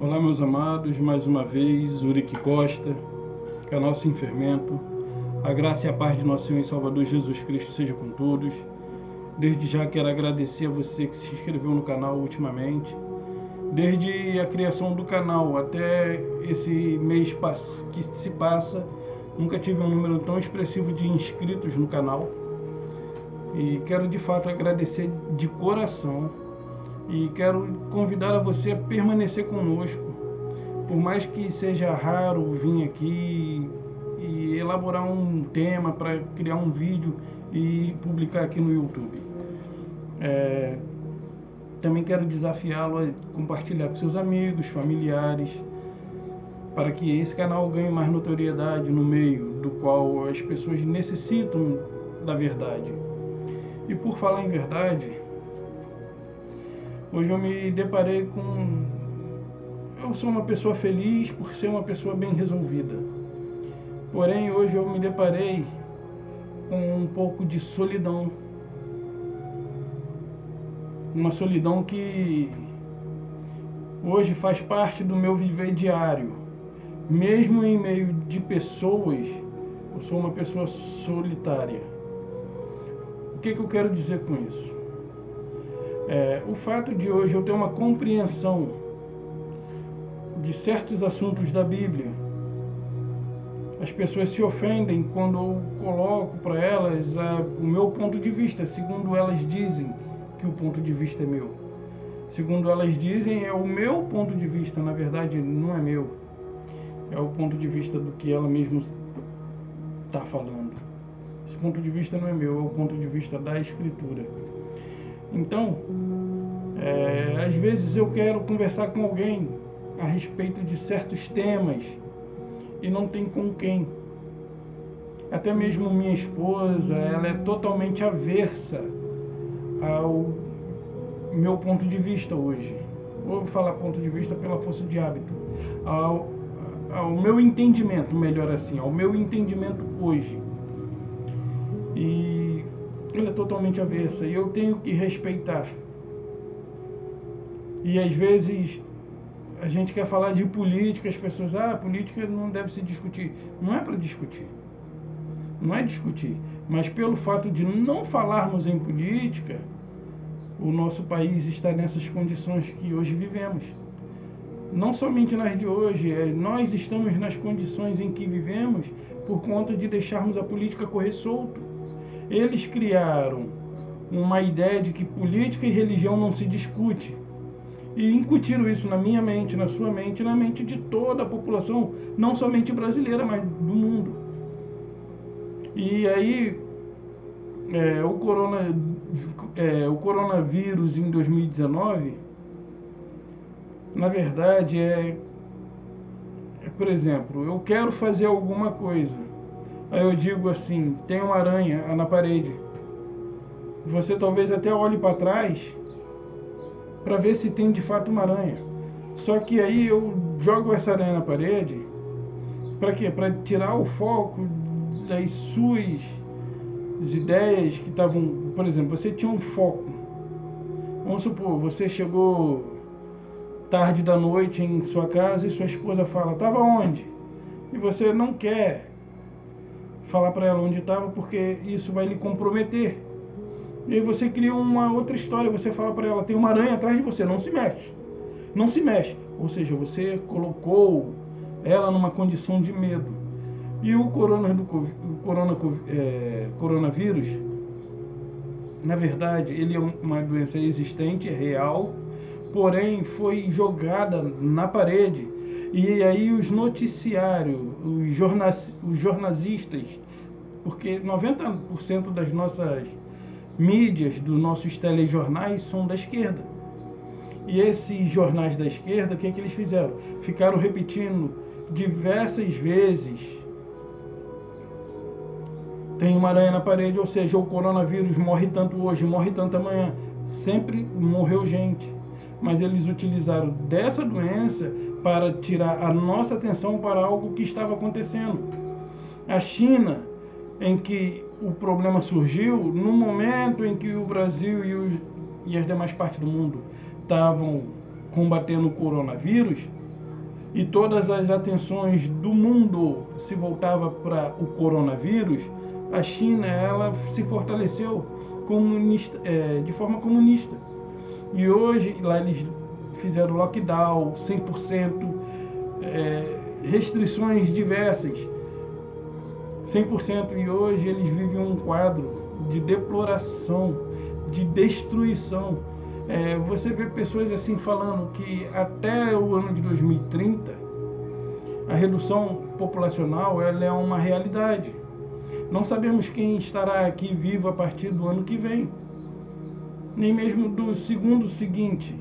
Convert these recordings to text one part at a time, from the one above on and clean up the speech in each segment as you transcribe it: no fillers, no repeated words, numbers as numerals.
Olá, meus amados, mais uma vez, Urique Costa, canal Sem Fermento. A graça e a paz de nosso Senhor e Salvador Jesus Cristo seja com todos. Desde já quero agradecer a você que se inscreveu no canal ultimamente. Desde a criação do canal até esse mês que se passa, nunca tive um número tão expressivo de inscritos no canal. E quero de fato agradecer de coração. E quero convidar a você a permanecer conosco, por mais que seja raro vir aqui e elaborar um tema para criar um vídeo e publicar aqui no YouTube. Também quero desafiá-lo a compartilhar com seus amigos, familiares, para que esse canal ganhe mais notoriedade no meio do qual as pessoas necessitam da verdade. E por falar em verdade, hoje eu me deparei com... Eu sou uma pessoa feliz por ser uma pessoa bem resolvida. Porém, hoje eu me deparei com um pouco de solidão. Uma solidão que hoje faz parte do meu viver diário. Mesmo em meio de pessoas, eu sou uma pessoa solitária. O que eu quero dizer com isso? O fato de hoje eu ter uma compreensão de certos assuntos da Bíblia, as pessoas se ofendem quando eu coloco para elas o meu ponto de vista, segundo elas dizem que o ponto de vista é meu. Segundo elas dizem, é o meu ponto de vista, na verdade não é meu. É o ponto de vista do que ela mesma está falando. Esse ponto de vista não é meu, é o ponto de vista da Escritura. Então, às vezes eu quero conversar com alguém a respeito de certos temas e não tem com quem. Até mesmo minha esposa, ela é totalmente aversa ao meu ponto de vista hoje. Vou falar ponto de vista pela força de hábito. Ao meu entendimento, melhor assim, ao meu entendimento hoje. E ela é totalmente avessa e eu tenho que respeitar. E às vezes a gente quer falar de política, as pessoas, política não deve se discutir. Não é para discutir. Não é discutir. Mas pelo fato de não falarmos em política, o nosso país está nessas condições que hoje vivemos. Não somente nas de hoje, nós estamos nas condições em que vivemos por conta de deixarmos a política correr solto. Eles criaram uma ideia de que política e religião não se discute. E incutiram isso na minha mente, na sua mente, na mente de toda a população, não somente brasileira, mas do mundo. E aí, o coronavírus em 2019, na verdade, por exemplo, eu quero fazer alguma coisa. Aí eu digo assim, tem uma aranha na parede. Você talvez até olhe para trás para ver se tem de fato uma aranha. Só que aí eu jogo essa aranha na parede, para quê? Para tirar o foco das suas ideias que estavam... Por exemplo, você tinha um foco. Vamos supor, você chegou tarde da noite em sua casa e sua esposa fala, estava onde? E você não quer falar para ela onde estava porque isso vai lhe comprometer. E aí você cria uma outra história, você fala para ela, tem uma aranha atrás de você, não se mexe. Não se mexe. Ou seja, você colocou ela numa condição de medo. E o coronavírus, na verdade, ele é uma doença existente, real, porém foi jogada na parede. E aí os noticiários, os jornalistas, porque 90% das nossas mídias, dos nossos telejornais são da esquerda. E esses jornais da esquerda, o que eles fizeram? Ficaram repetindo diversas vezes, tem uma aranha na parede, ou seja, o coronavírus morre tanto hoje, morre tanto amanhã. Sempre morreu gente. Mas eles utilizaram dessa doença para tirar a nossa atenção para algo que estava acontecendo. A China, em que o problema surgiu, no momento em que o Brasil e as demais partes do mundo estavam combatendo o coronavírus, e todas as atenções do mundo se voltava para o coronavírus, a China ela se fortaleceu de forma comunista. E hoje lá eles fizeram lockdown 100%, restrições diversas, 100%, e hoje eles vivem um quadro de deploração, de destruição. Você vê pessoas assim falando que até o ano de 2030 a redução populacional ela é uma realidade. Não sabemos quem estará aqui vivo a partir do ano que vem, nem mesmo do segundo seguinte,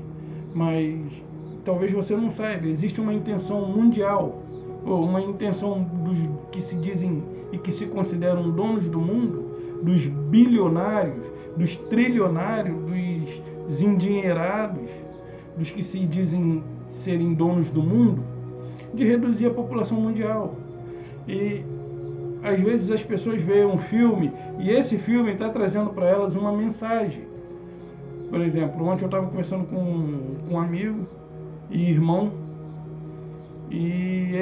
mas talvez você não saiba, existe uma intenção mundial, ou uma intenção dos que se dizem e que se consideram donos do mundo, dos bilionários, dos trilionários, dos endinheirados, dos que se dizem serem donos do mundo, de reduzir a população mundial. E às vezes as pessoas veem um filme e esse filme está trazendo para elas uma mensagem. Por exemplo, ontem eu estava conversando com um amigo e irmão, e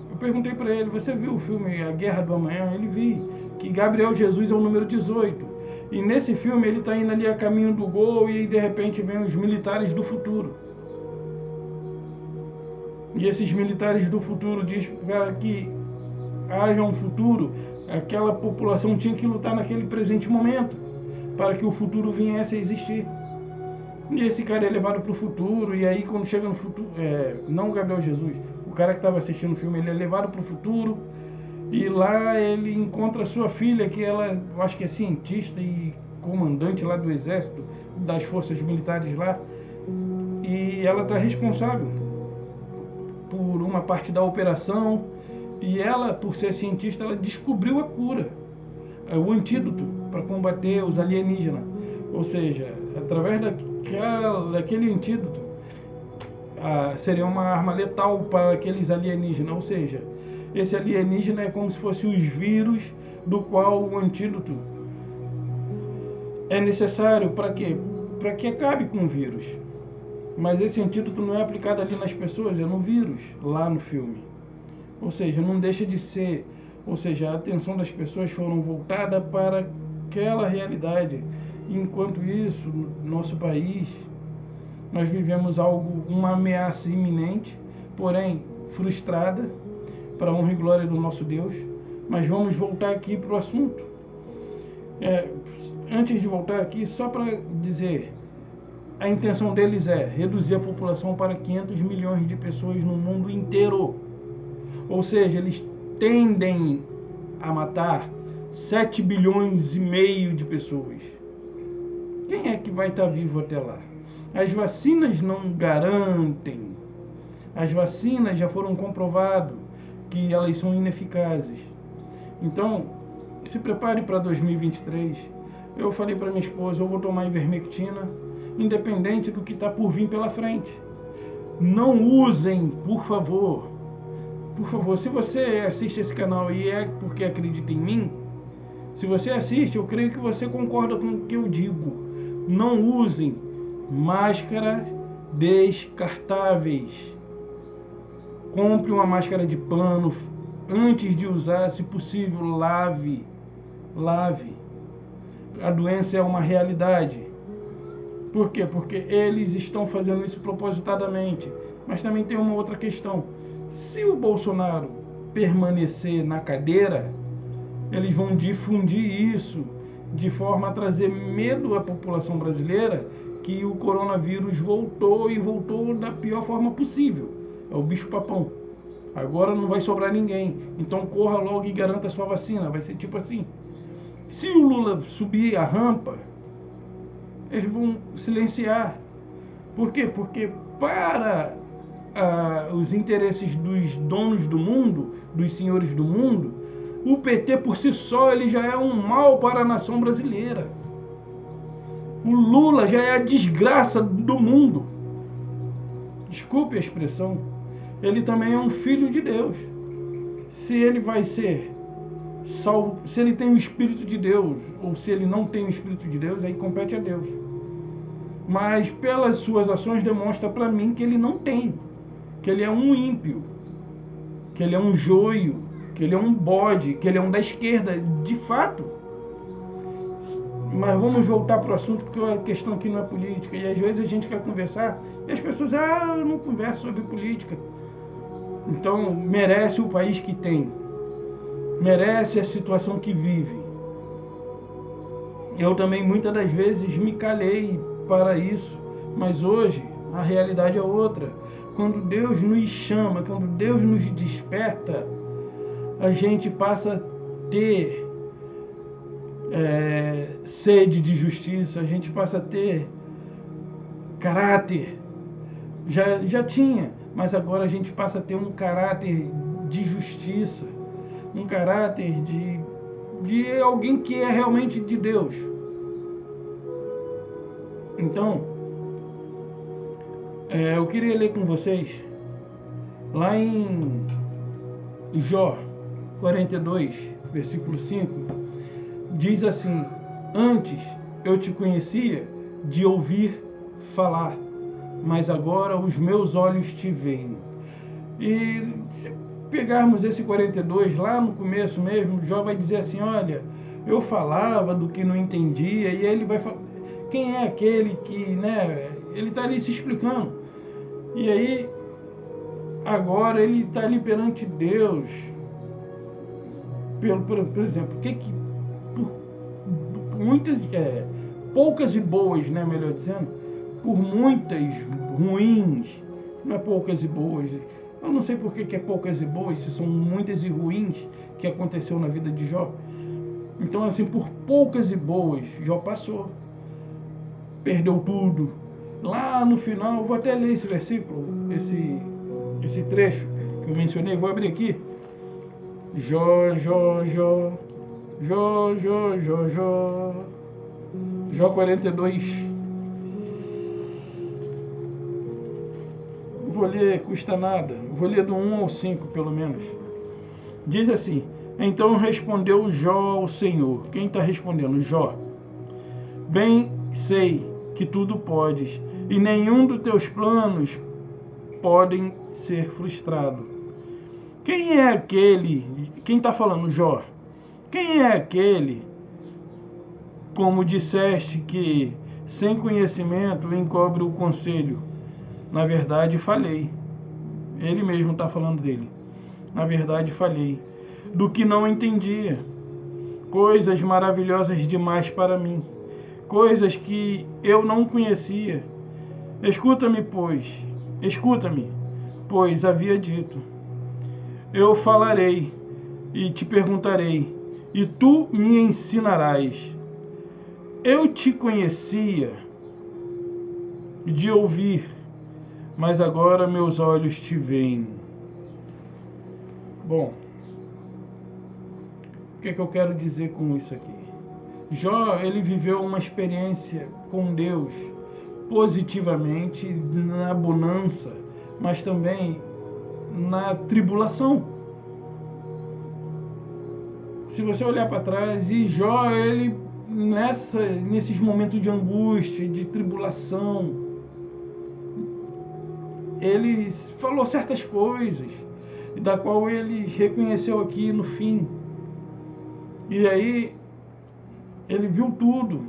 eu perguntei para ele: você viu o filme A Guerra do Amanhã? Ele viu que Gabriel Jesus é o número 18, e nesse filme ele está indo ali a caminho do gol e de repente vem os militares do futuro. E esses militares do futuro dizem para que haja um futuro, aquela população tinha que lutar naquele presente momento para que o futuro viesse a existir. E esse cara é levado para o futuro, e aí quando chega no futuro, não o Gabriel Jesus, o cara que estava assistindo o filme, ele é levado para o futuro, e lá ele encontra a sua filha, que ela, eu acho que é cientista e comandante lá do exército, das forças militares lá, e ela está responsável por uma parte da operação, e ela, por ser cientista, ela descobriu a cura, o antídoto para combater os alienígenas. Ou seja, através daquele antídoto, seria uma arma letal para aqueles alienígenas. Ou seja, esse alienígena é como se fosse os vírus do qual o antídoto é necessário para quê? Para que acabe com o vírus. Mas esse antídoto não é aplicado ali nas pessoas, é no vírus, lá no filme. Ou seja, não deixa de ser, ou seja, a atenção das pessoas foram voltada para aquela realidade. Enquanto isso, no nosso país, nós vivemos uma ameaça iminente, porém frustrada, para a honra e glória do nosso Deus. Mas vamos voltar aqui para o assunto. Antes de voltar aqui, só para dizer, a intenção deles é reduzir a população para 500 milhões de pessoas no mundo inteiro. Ou seja, eles tendem a matar 7 bilhões e meio de pessoas. Quem é que vai estar vivo até lá? As vacinas não garantem. As vacinas já foram comprovadas que elas são ineficazes. Então, se prepare para 2023. Eu falei para minha esposa, eu vou tomar ivermectina, independente do que está por vir pela frente. Não usem, por favor, se você assiste esse canal e é porque acredita em mim, se você assiste, eu creio que você concorda com o que eu digo. Não usem máscaras descartáveis. Compre uma máscara de pano. Antes de usar, se possível, lave. A doença é uma realidade. Por quê? Porque eles estão fazendo isso propositadamente. Mas também tem uma outra questão. Se o Bolsonaro permanecer na cadeira, eles vão difundir isso de forma a trazer medo à população brasileira que o coronavírus voltou, e voltou da pior forma possível. É o bicho-papão. Agora não vai sobrar ninguém. Então corra logo e garanta a sua vacina. Vai ser tipo assim. Se o Lula subir a rampa, eles vão silenciar. Por quê? Porque para os interesses dos donos do mundo, dos senhores do mundo, o PT por si só ele já é um mal para a nação brasileira. O Lula já é a desgraça do mundo. Desculpe a expressão. Ele também é um filho de Deus. Se ele vai ser salvo, se ele tem o Espírito de Deus, ou se ele não tem o Espírito de Deus, aí compete a Deus. Mas pelas suas ações demonstra para mim que ele não tem. que ele é um ímpio, que ele é um joio, que ele é um bode, que ele é um da esquerda, de fato. Mas vamos voltar para o assunto, porque a questão aqui não é política. E às vezes a gente quer conversar e as pessoas, eu não converso sobre política. Então, merece o país que tem. Merece a situação que vive. Eu também, muitas das vezes, me calei para isso. Mas hoje, a realidade é outra. Quando Deus nos chama, quando Deus nos desperta, a gente passa a ter sede de justiça, a gente passa a ter caráter. Já tinha, mas agora a gente passa a ter um caráter de justiça, um caráter de alguém que é realmente de Deus. Então, eu queria ler com vocês, lá em Jó 42, versículo 5, diz assim: antes eu te conhecia de ouvir falar, mas agora os meus olhos te veem. E se pegarmos esse 42, lá no começo mesmo, Jó vai dizer assim: olha, eu falava do que não entendia, e ele vai falar, quem é aquele que, ele está ali se explicando. E aí, agora ele está ali perante Deus, por exemplo, por muitas, poucas e boas, melhor dizendo, por muitas ruins, não é poucas e boas, eu não sei por que é poucas e boas, se são muitas e ruins que aconteceu na vida de Jó. Então, assim, por poucas e boas, Jó passou, perdeu tudo. Lá no final, vou até ler esse versículo, esse trecho que eu mencionei, vou abrir aqui. Jó 42. Vou ler, custa nada. Vou ler do 1 ao 5, pelo menos. Diz assim: então respondeu Jó ao Senhor. Quem está respondendo? Jó. Bem sei que tudo podes, e nenhum dos teus planos podem ser frustrado. Quem é aquele? Quem está falando? Jó. Quem é aquele, como disseste, que sem conhecimento encobre o conselho? Na verdade falei. Ele mesmo está falando dele. Na verdade falei do que não entendia, coisas maravilhosas demais para mim, coisas que eu não conhecia. Escuta-me, pois havia dito. Eu falarei e te perguntarei, e tu me ensinarás. Eu te conhecia de ouvir, mas agora meus olhos te veem. Bom, o que é que eu quero dizer com isso aqui? Jó, ele viveu uma experiência com Deus positivamente na bonança, mas também na tribulação. Se você olhar para trás, e Jó, ele nesses momentos de angústia, de tribulação, ele falou certas coisas, da qual ele reconheceu aqui no fim. E aí ele viu tudo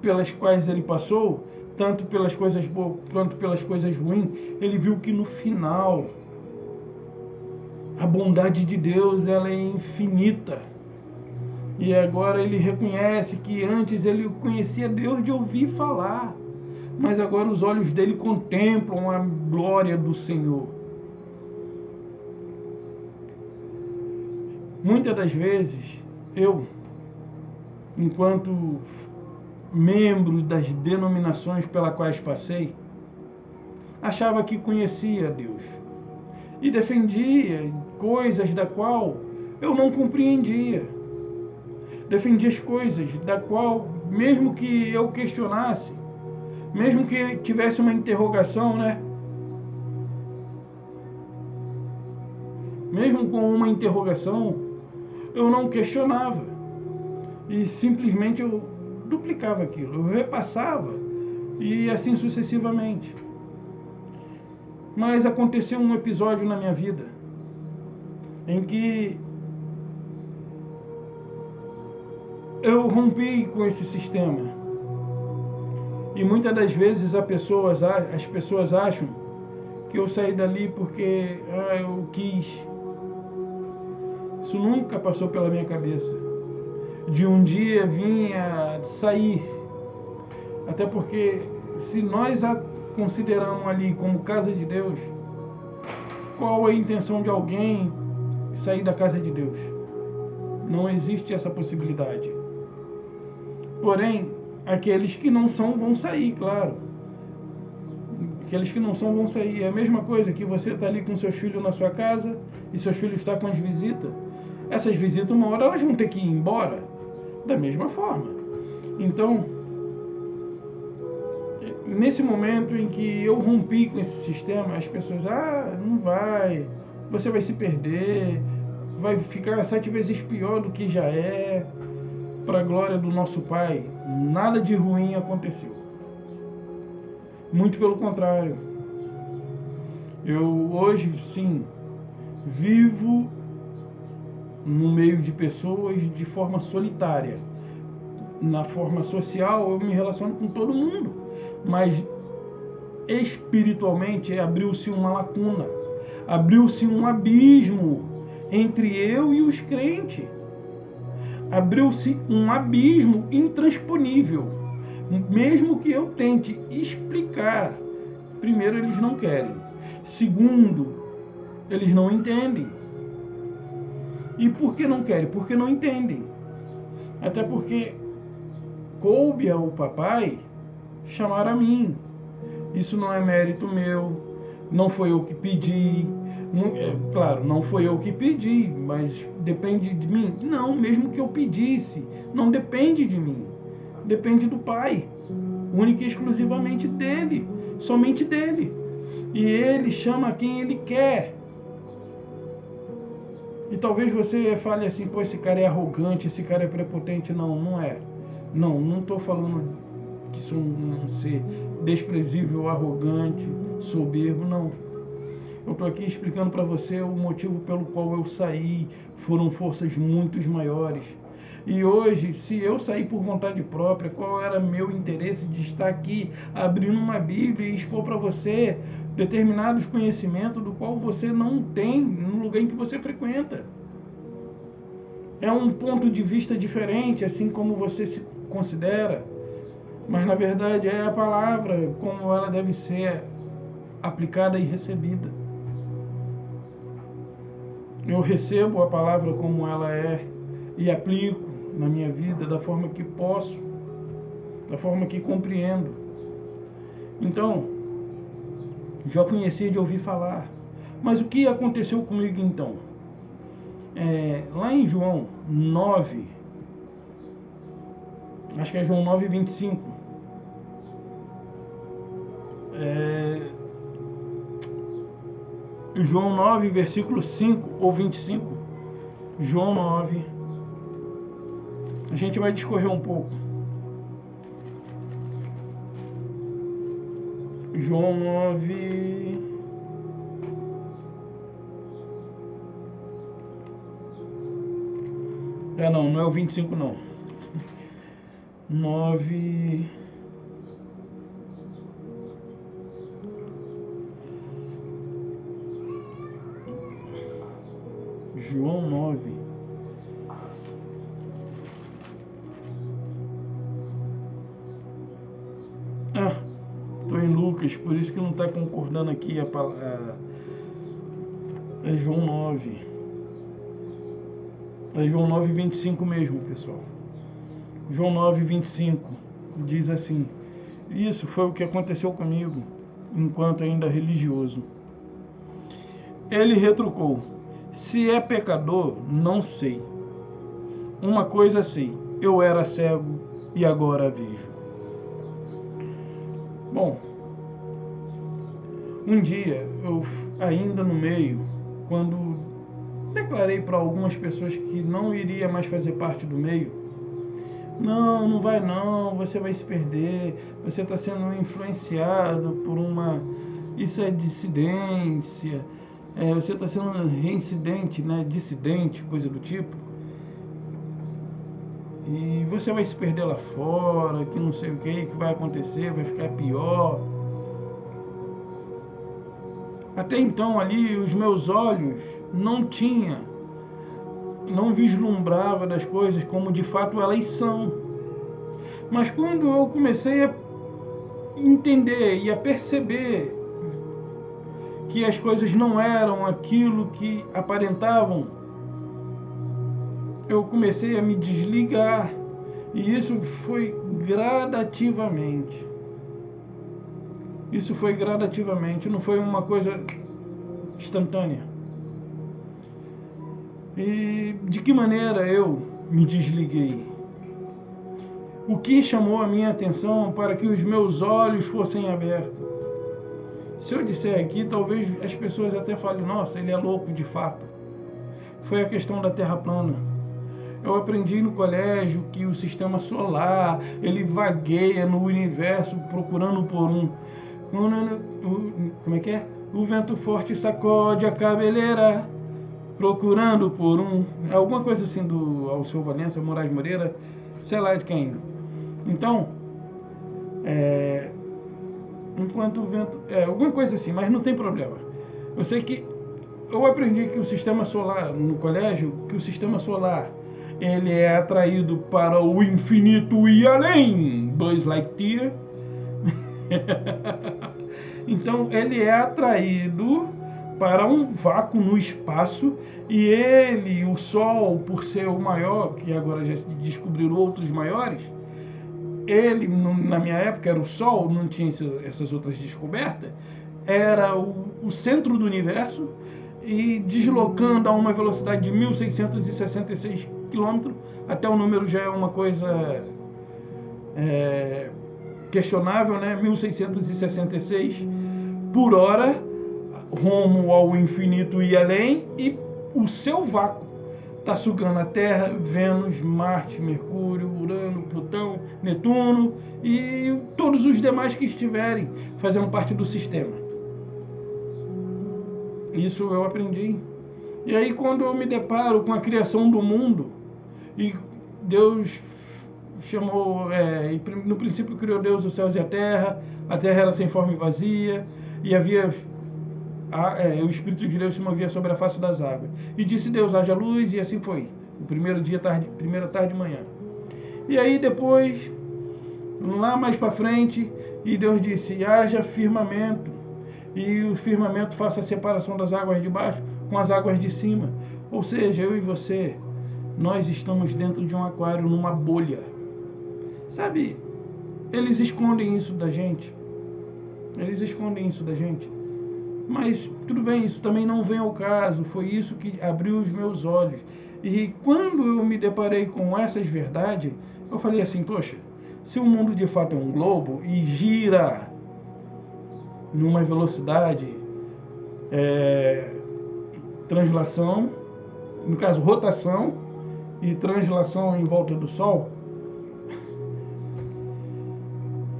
pelas quais ele passou, tanto pelas coisas boas quanto pelas coisas ruins. Ele viu que no final a bondade de Deus, ela é infinita. E agora ele reconhece que antes ele conhecia Deus de ouvir falar, mas agora os olhos dele contemplam a glória do Senhor. Muitas das vezes, eu, enquanto membro das denominações pelas quais passei, achava que conhecia Deus e defendia coisas da qual eu não compreendia. Defendia as coisas da qual, mesmo que eu questionasse, mesmo que tivesse uma interrogação, mesmo com uma interrogação, eu não questionava. E simplesmente eu duplicava aquilo, eu repassava, e assim sucessivamente. Mas aconteceu um episódio na minha vida em que eu rompi com esse sistema. E muitas das vezes as pessoas acham que eu saí dali porque eu quis. Isso nunca passou pela minha cabeça. De um dia vir a sair. Até porque se nós a consideramos ali como casa de Deus, qual é a intenção de alguém sair da casa de Deus? Não existe essa possibilidade. Porém, aqueles que não são vão sair, claro. Aqueles que não são vão sair. É a mesma coisa que você está ali com seus filhos na sua casa e seus filhos estão com as visitas. Essas visitas, uma hora, elas vão ter que ir embora. Da mesma forma. Então, nesse momento em que eu rompi com esse sistema, as pessoas, não vai, você vai se perder, vai ficar 7 vezes pior do que já é. Para a glória do nosso Pai, nada de ruim aconteceu. Muito pelo contrário. Eu hoje, sim, vivo no meio de pessoas de forma solitária. Na forma social, eu me relaciono com todo mundo. Mas espiritualmente abriu-se uma lacuna. Abriu-se um abismo entre eu e os crentes. Abriu-se um abismo intransponível. Mesmo que eu tente explicar, primeiro, eles não querem. Segundo, eles não entendem. E por que não querem? Porque não entendem. Até porque coube ao papai chamar a mim. Isso não é mérito meu, não foi eu que pedi. Claro, não foi eu que pedi, mas depende de mim? Não, mesmo que eu pedisse, não depende de mim. Depende do Pai, única e exclusivamente dele, somente dele. E ele chama quem ele quer. E talvez você fale assim, pô, esse cara é arrogante, esse cara é prepotente. Não, não é. Não estou falando que sou um ser desprezível, arrogante, soberbo, não. Eu estou aqui explicando para você o motivo pelo qual eu saí. Foram forças muito maiores. E hoje, se eu sair por vontade própria, qual era meu interesse de estar aqui abrindo uma Bíblia e expor para você determinados conhecimentos do qual você não tem no lugar em que você frequenta? É um ponto de vista diferente, assim como você se considera, mas na verdade é a palavra como ela deve ser aplicada e recebida. Eu recebo a palavra como ela é e aplico na minha vida da forma que posso, da forma que compreendo. Então, já conhecia de ouvir falar. Mas o que aconteceu comigo então? Lá em João 9, acho que é João 9, 25. João 9, versículo 5 ou 25. João 9. A gente vai discorrer um pouco. João 9. Não é o 25 não. 9. João 9. Estou em Lucas, por isso que não está concordando aqui a palavra. É João 9. É João 9, 25 mesmo, pessoal. João 9, 25 diz assim: isso foi o que aconteceu comigo, enquanto ainda religioso. Ele retrucou: se é pecador, não sei. Uma coisa sei, eu era cego e agora vejo. Bom, um dia, eu ainda no meio, quando declarei para algumas pessoas que não iria mais fazer parte do meio, não vai não, você vai se perder, você está sendo influenciado por uma isso é dissidência, você está sendo reincidente, né? Dissidente, coisa do tipo. E você vai se perder lá fora, que não sei o que vai acontecer, vai ficar pior. Até então ali os meus olhos não vislumbrava das coisas como de fato elas são. Mas quando eu comecei a entender e a perceber que as coisas não eram aquilo que aparentavam, eu comecei a me desligar. E isso foi gradativamente. Isso foi gradativamente, não foi uma coisa instantânea. E de que maneira eu me desliguei? O que chamou a minha atenção para que os meus olhos fossem abertos? Se eu disser aqui, talvez as pessoas até falem, nossa, ele é louco de fato. Foi a questão da Terra plana. Eu aprendi no colégio que o sistema solar, ele vagueia no universo procurando por um... Como é que é? O vento forte sacode a cabeleira, procurando por um... Alguma coisa assim do Alceu Valença, Moraes Moreira, sei lá de quem. Então, enquanto o vento... alguma coisa assim, mas não tem problema. Eu sei que eu aprendi que o sistema solar, no colégio, que o sistema solar, ele é atraído para o infinito e além, Buzz Lightyear. Então ele é atraído para um vácuo no espaço, e ele, o Sol, por ser o maior, que agora já se descobriram outros maiores, ele, na minha época, era o Sol, não tinha essas outras descobertas, era o centro do universo, e deslocando a uma velocidade de 1.666 km, até o número já é uma coisa questionável, né? 1.666 por hora, rumo ao infinito e além, e o seu vácuo está sugando a Terra, Vênus, Marte, Mercúrio, Urano, Plutão, Netuno e todos os demais que estiverem fazendo parte do sistema. Isso eu aprendi. E aí quando eu me deparo com a criação do mundo, e Deus chamou, no princípio criou Deus os céus e a terra era sem forma e vazia, e havia o Espírito de Deus se movia sobre a face das águas. E disse Deus, haja luz, e assim foi. O primeiro dia, primeira tarde e manhã. E aí depois, lá mais para frente, e Deus disse, haja firmamento, e o firmamento faça a separação das águas de baixo com as águas de cima. Ou seja, eu e você, nós estamos dentro de um aquário, numa bolha. Sabe, eles escondem isso da gente. Eles escondem isso da gente. Mas tudo bem, isso também não vem ao caso. Foi isso que abriu os meus olhos. E quando eu me deparei com essas verdades, eu falei assim, poxa, se o mundo de fato é um globo e gira numa velocidade, translação, no caso rotação e translação em volta do Sol,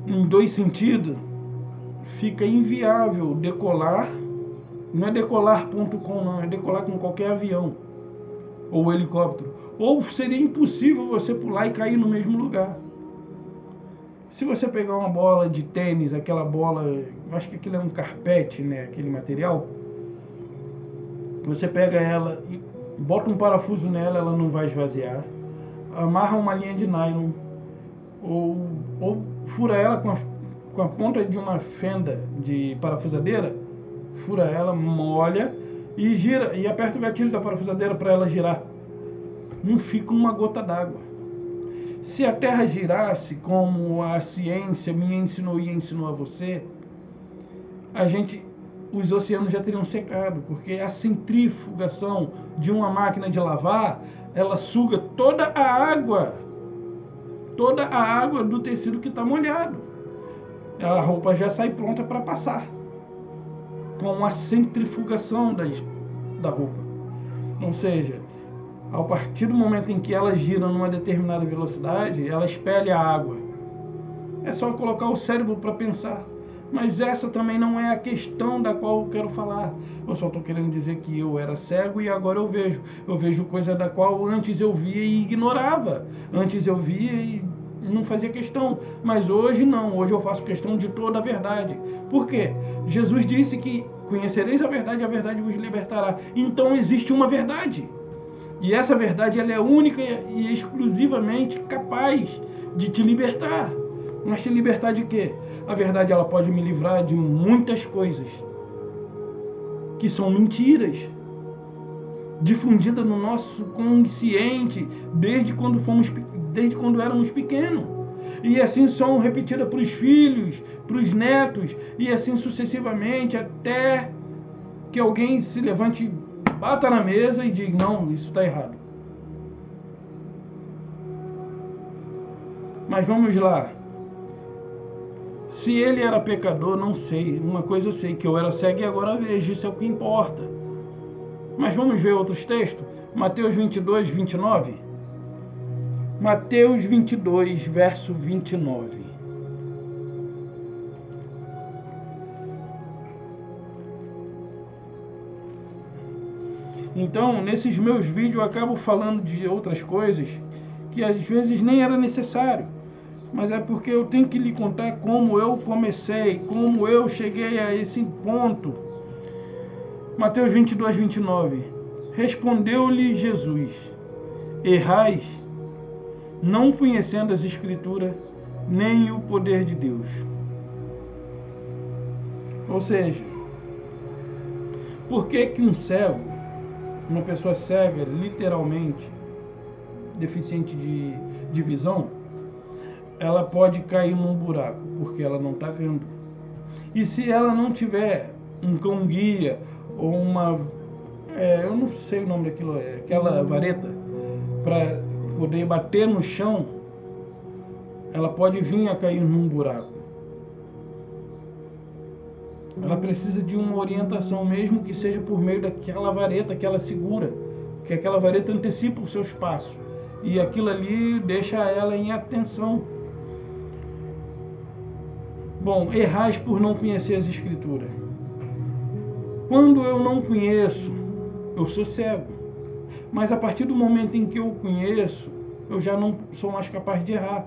em dois sentidos, fica inviável decolar. Não é decolar.com não, é decolar com qualquer avião ou helicóptero. Ou seria impossível você pular e cair no mesmo lugar. Se você pegar uma bola de tênis, aquela bola, eu acho que aquilo é um carpete, né, aquele material, você pega ela e bota um parafuso nela, ela não vai esvaziar. Amarra uma linha de nylon ou fura ela com a ponta de uma fenda de parafusadeira, fura ela, molha e gira, e aperta o gatilho da parafusadeira para ela girar. Não fica uma gota d'água. Se a Terra girasse como a ciência me ensinou e ensinou a você, os oceanos já teriam secado, porque a centrifugação de uma máquina de lavar, ela suga toda a água do tecido que está molhado. A roupa já sai pronta para passar, com a centrifugação da roupa. Ou seja, a partir do momento em que ela gira numa determinada velocidade, ela expele a água. É só colocar o cérebro para pensar. Mas essa também não é a questão da qual eu quero falar. Eu só estou querendo dizer que eu era cego e agora eu vejo. Eu vejo coisa da qual antes eu via e ignorava. Antes eu via e não fazia questão. Mas hoje não. Hoje eu faço questão de toda a verdade. Por quê? Jesus disse que conhecereis a verdade vos libertará. Então existe uma verdade. E essa verdade ela é única e exclusivamente capaz de te libertar. Mas te libertar de quê? A verdade ela pode me livrar de muitas coisas que são mentiras, difundidas no nosso consciente desde quando éramos pequenos. E assim são repetidas para os filhos, para os netos, e assim sucessivamente, até que alguém se levante, bata na mesa e diga, não, isso está errado. Mas vamos lá. Se ele era pecador, não sei. Uma coisa eu sei, que eu era cego e agora vejo. Isso é o que importa. Mas vamos ver outros textos. Mateus 22, 29. Mateus 22, verso 29. Então, nesses meus vídeos eu acabo falando de outras coisas que às vezes nem era necessário. Mas é porque eu tenho que lhe contar como eu comecei, como eu cheguei a esse ponto. Mateus 22, 29. Respondeu-lhe Jesus: errais, não conhecendo as Escrituras, nem o poder de Deus. Ou seja, por que um cego, uma pessoa cega, literalmente deficiente de visão, ela pode cair num buraco, porque ela não está vendo. E se ela não tiver um cão-guia, ou eu não sei o nome daquilo, aquela vareta, para poder bater no chão, ela pode vir a cair num buraco. Ela precisa de uma orientação, mesmo que seja por meio daquela vareta que ela segura, que aquela vareta antecipa os seus passos, e aquilo ali deixa ela em atenção. Bom, errais por não conhecer as Escrituras. Quando eu não conheço, eu sou cego. Mas a partir do momento em que eu conheço, eu já não sou mais capaz de errar.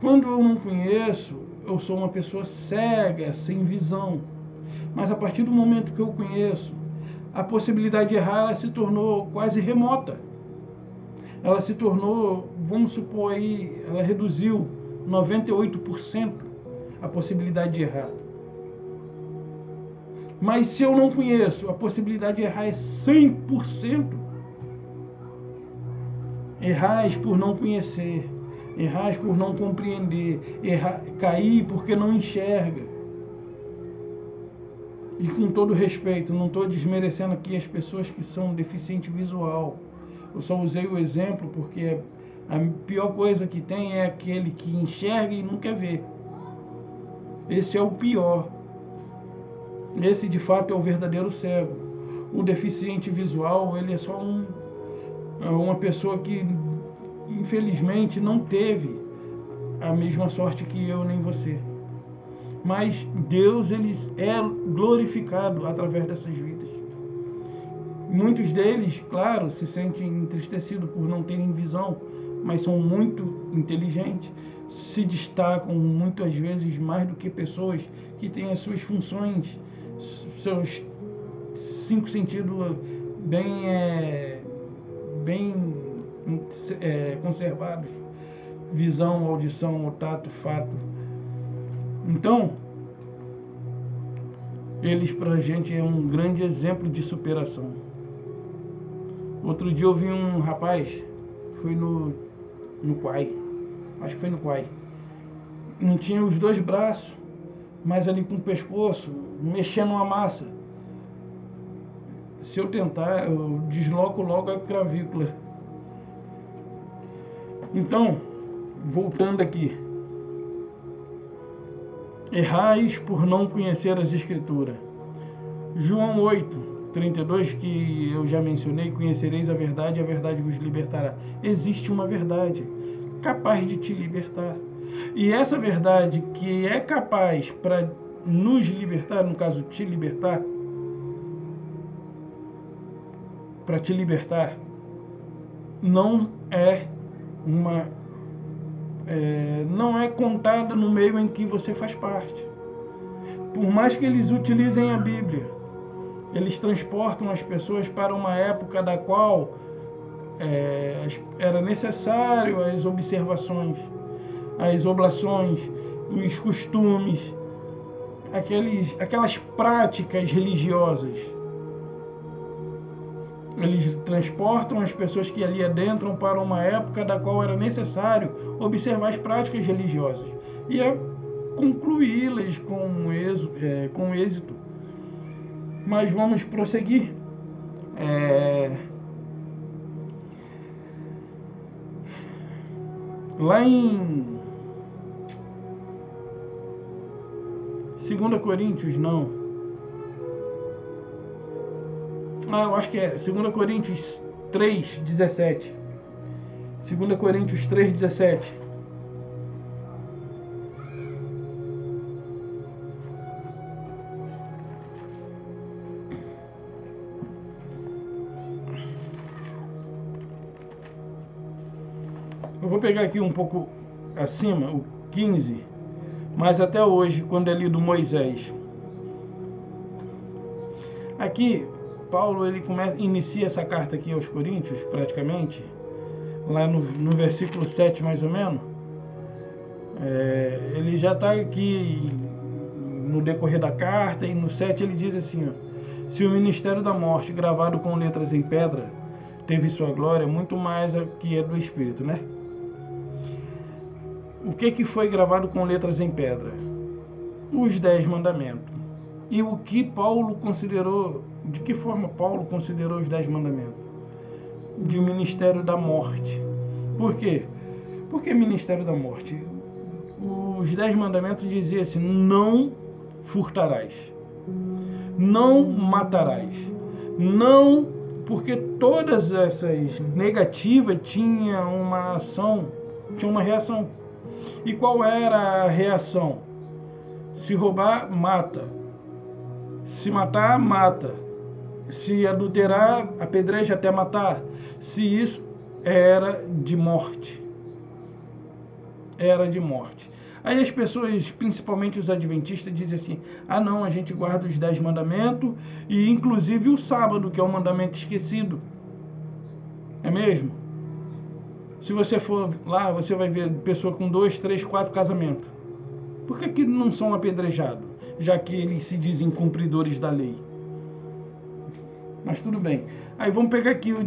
Quando eu não conheço, eu sou uma pessoa cega, sem visão. Mas a partir do momento que eu conheço, a possibilidade de errar ela se tornou quase remota. Ela se tornou, vamos supor aí, ela reduziu 98% a possibilidade de errar. Mas se eu não conheço, a possibilidade de errar é 100%. Errais por não conhecer, errais por não compreender, cair porque não enxerga. E com todo respeito, não estou desmerecendo aqui as pessoas que são deficiente visual. Eu só usei o exemplo porque a pior coisa que tem é aquele que enxerga e não quer ver. Esse é o pior. Esse de fato é o verdadeiro cego. O deficiente visual, ele é só uma pessoa que infelizmente não teve a mesma sorte que eu nem você. Mas Deus ele é glorificado através dessas vidas. Muitos deles, claro, se sentem entristecidos por não terem visão, mas são muito inteligentes, se destacam muitas vezes mais do que pessoas que têm as suas funções, seus 5 sentidos bem conservados: visão, audição, olfato, tato. Então, eles pra gente é um grande exemplo de superação. Outro dia eu vi um rapaz, foi no Quai, acho que foi no Quai, não tinha os 2 braços, mas ali com o pescoço, mexendo uma massa. Se eu tentar, eu desloco logo a clavícula. Então, voltando aqui. Errais por não conhecer as Escrituras. João 8:32, que eu já mencionei: conhecereis a verdade vos libertará. Existe uma verdade capaz de te libertar. E essa verdade que é capaz para nos libertar, no caso te libertar, para te libertar, não é não é contada no meio em que você faz parte. Por mais que eles utilizem a Bíblia, eles transportam as pessoas para uma época da qual era necessário as observações, as oblações, os costumes, aquelas práticas religiosas. Eles transportam as pessoas que ali adentram para uma época da qual era necessário observar as práticas religiosas e concluí-las com êxito. Mas vamos prosseguir. Lá em 2 Coríntios, não. Eu acho que é 2 Coríntios 3:17. 2 Coríntios 3:17. Eu vou pegar aqui um pouco acima, o 15. Mas até hoje, quando é lido Moisés. Aqui, Paulo ele inicia essa carta aqui aos Coríntios, praticamente, lá no versículo 7 mais ou menos. Ele já está aqui no decorrer da carta, e no 7 ele diz assim, se o ministério da morte, gravado com letras em pedra, teve sua glória, muito mais a que é do Espírito, né? O que foi gravado com letras em pedra? Os 10 mandamentos. E o que Paulo considerou, de que forma Paulo considerou os 10 mandamentos? De ministério da morte. Por quê? Por que ministério da morte? Os 10 mandamentos diziam assim, não furtarás, não matarás, não, porque todas essas negativas tinham uma ação, tinha uma reação. E qual era a reação? Se roubar, mata. Se matar, mata. Se adulterar, apedreja até matar. Se isso era de morte. Era de morte. Aí as pessoas, principalmente os adventistas, dizem assim, não, a gente guarda os 10 mandamentos e inclusive o sábado, que é um mandamento esquecido. É mesmo? Se você for lá, você vai ver pessoa com 2, 3, 4 casamentos. Por que não são apedrejados? Já que eles se dizem cumpridores da lei. Mas tudo bem. Aí vamos pegar aqui o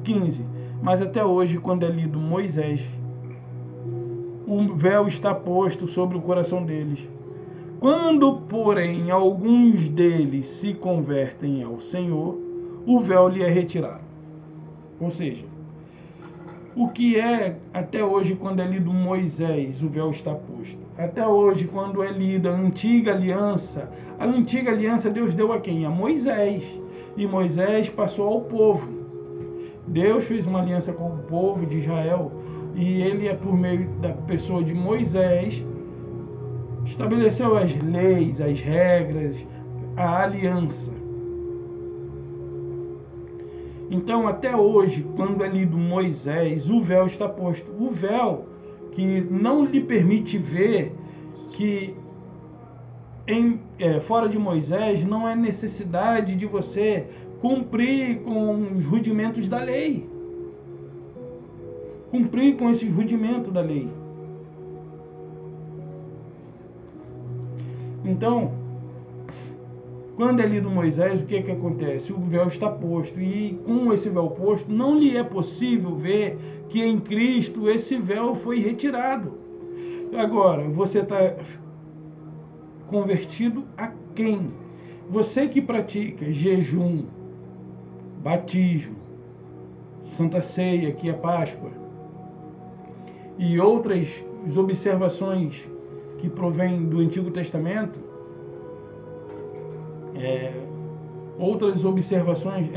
15. Mas até hoje, quando é lido Moisés, o véu está posto sobre o coração deles. Quando, porém, alguns deles se convertem ao Senhor, o véu lhe é retirado. Ou seja, o que é até hoje, quando é lido Moisés, o véu está posto. Até hoje, quando é lida a antiga aliança Deus deu a quem? A Moisés. E Moisés passou ao povo. Deus fez uma aliança com o povo de Israel e ele, por meio da pessoa de Moisés, estabeleceu as leis, as regras, a aliança. Então, até hoje, quando é lido Moisés, o véu está posto. O véu que não lhe permite ver que fora de Moisés não é necessidade de você cumprir com os rudimentos da lei. Cumprir com esses rudimentos da lei. Então, quando é lido Moisés, o que acontece? O véu está posto, e com esse véu posto, não lhe é possível ver que em Cristo esse véu foi retirado. Agora, você está convertido a quem? Você que pratica jejum, batismo, Santa Ceia, que é Páscoa, e outras observações que provêm do Antigo Testamento, outras observações,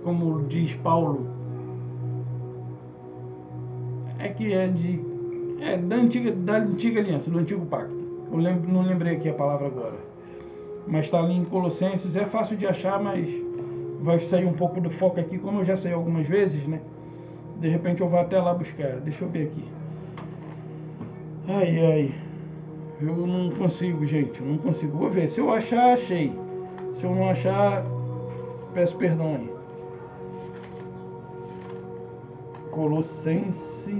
como diz Paulo, Da antiga aliança, do antigo pacto. Não lembrei aqui a palavra agora. Mas está ali em Colossenses, é fácil de achar, mas vai sair um pouco do foco aqui, como eu já sei algumas vezes, né? De repente eu vou até lá buscar. Deixa eu ver aqui. Ai. Eu não consigo, gente. Eu não consigo. Vou ver. Se eu achar, achei. Se eu não achar, peço perdão aí. Colossenses.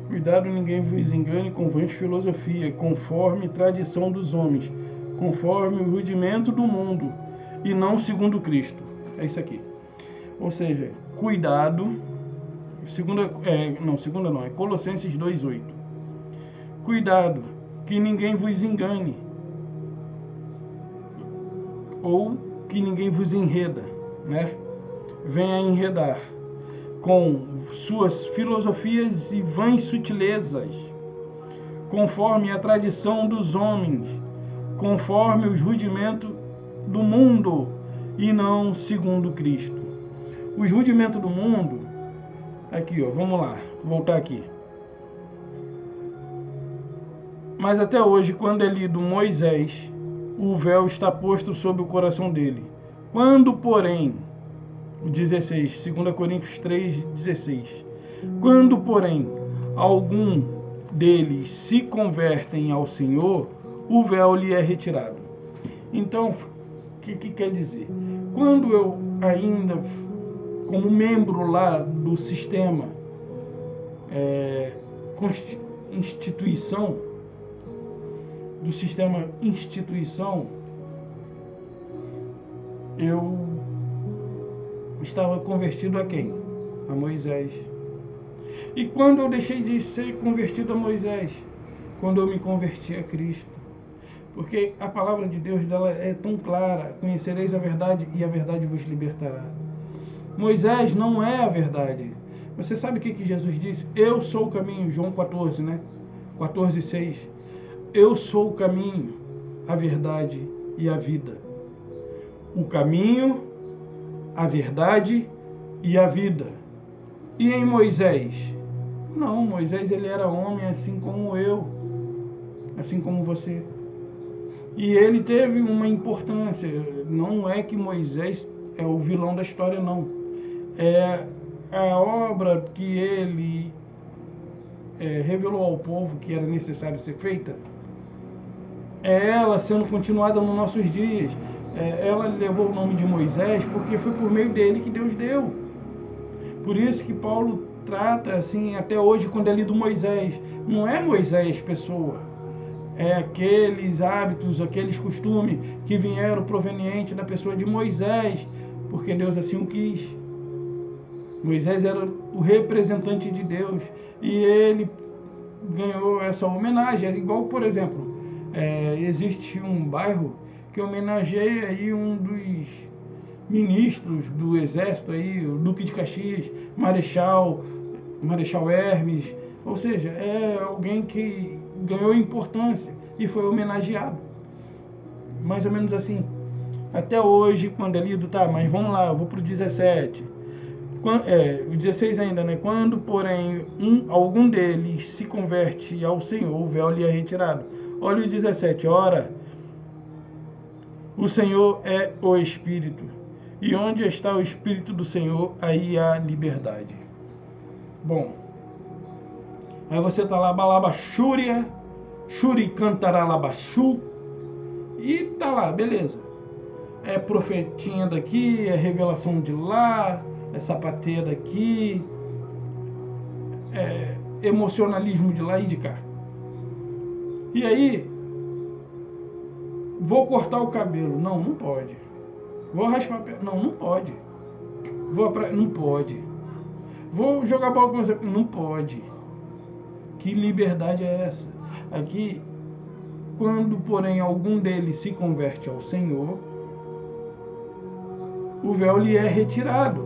Cuidado, ninguém vos engane com vã filosofia, conforme tradição dos homens, conforme o rudimento do mundo, e não segundo Cristo. É isso aqui. Ou seja, cuidado. É Colossenses 2:8. Cuidado, que ninguém vos engane, ou que ninguém vos enreda, né? Venha enredar com suas filosofias e vãs sutilezas, conforme a tradição dos homens, conforme os rudimentos do mundo, e não segundo Cristo. Os rudimentos do mundo, aqui ó, vamos lá, voltar aqui. Mas até hoje, quando é lido Moisés, o véu está posto sobre o coração dele. Quando, porém, 16, 2 Coríntios 3:16. Quando, porém, algum deles se convertem ao Senhor, o véu lhe é retirado. Então, o que quer dizer? Quando eu ainda, como membro lá do sistema instituição, eu estava convertido a quem? A Moisés. E quando eu deixei de ser convertido a Moisés? Quando eu me converti a Cristo. Porque a palavra de Deus, ela é tão clara: conhecereis a verdade e a verdade vos libertará. Moisés não é a verdade. Você sabe o que Jesus disse? Eu sou o caminho, João 14, né? 14:6. Eu sou o caminho, a verdade e a vida. O caminho, a verdade e a vida. E em Moisés? Não, Moisés ele era homem assim como eu, assim como você. E ele teve uma importância. Não é que Moisés é o vilão da história, não. É a obra que ele revelou ao povo que era necessário ser feita. É ela sendo continuada nos nossos dias. Ela levou o nome de Moisés porque foi por meio dele que Deus deu. Por isso que Paulo trata assim até hoje quando é lido Moisés. Não é Moisés pessoa. É aqueles hábitos, aqueles costumes que vieram provenientes da pessoa de Moisés, porque Deus assim o quis. Moisés era o representante de Deus e ele ganhou essa homenagem. Igual, por exemplo, existe um bairro que homenageia aí um dos ministros do exército aí, o Duque de Caxias, Marechal Hermes, ou seja, é alguém que ganhou importância e foi homenageado. Mais ou menos assim. Até hoje, quando é lido, tá, mas vamos lá, eu vou pro 17. O 16 ainda, né? Quando, porém, algum deles se converte ao Senhor, o véu lhe é retirado. Olha o 17. Ora, o Senhor é o Espírito. E onde está o Espírito do Senhor, aí há liberdade. Bom, aí você tá lá, balabachúria, Shuri cantaralabachu, e tá lá, beleza. É profetinha daqui, é revelação de lá, é sapateia daqui, emocionalismo de lá e de cá. E aí, vou cortar o cabelo. Não, não pode. Vou raspar a perna. Não, não pode. Vou à praia. Não pode. Vou jogar bola com você. Não pode. Que liberdade é essa? Aqui, quando, porém, algum deles se converte ao Senhor, o véu lhe é retirado.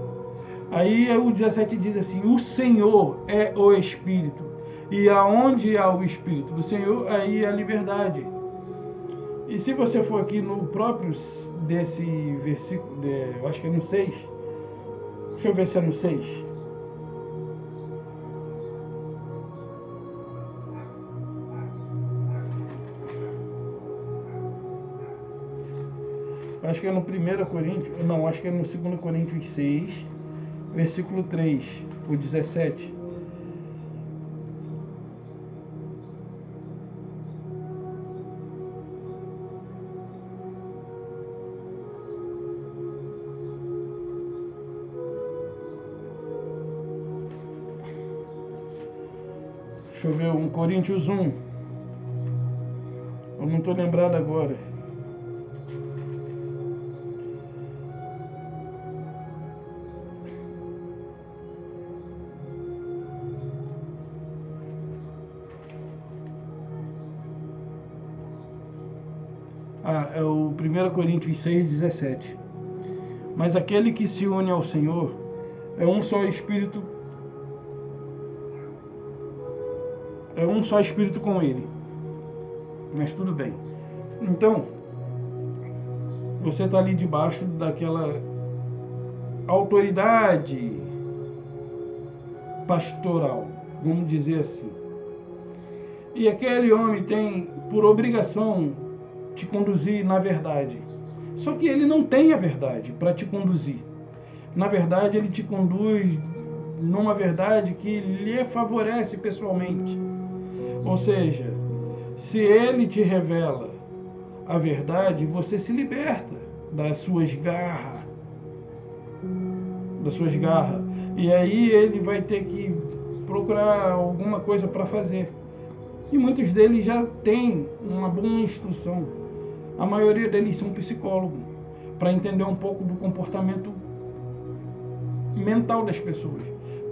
Aí o 17 diz assim: o Senhor é o Espírito, e aonde há o Espírito do Senhor, aí há liberdade. E se você for aqui no próprio desse versículo, eu acho que é no 6, deixa eu ver se é no 6. Acho que é no 1 Coríntios, não, acho que é no 2 Coríntios 6, versículo 3, o 17. Deixa eu ver, 1 Coríntios 1. Eu não estou lembrado agora. É o 1 Coríntios 6, 17. Mas aquele que se une ao Senhor é um só Espírito. É um só Espírito com Ele. Mas tudo bem. Então, você está ali debaixo daquela autoridade pastoral, vamos dizer assim. E aquele homem tem por obrigação te conduzir na verdade. Só que ele não tem a verdade para te conduzir. Na verdade, ele te conduz numa verdade que lhe favorece pessoalmente. Ou seja, se ele te revela a verdade, você se liberta das suas garras. E aí ele vai ter que procurar alguma coisa para fazer. E muitos deles já têm uma boa instrução. A maioria deles são psicólogos, para entender um pouco do comportamento mental das pessoas,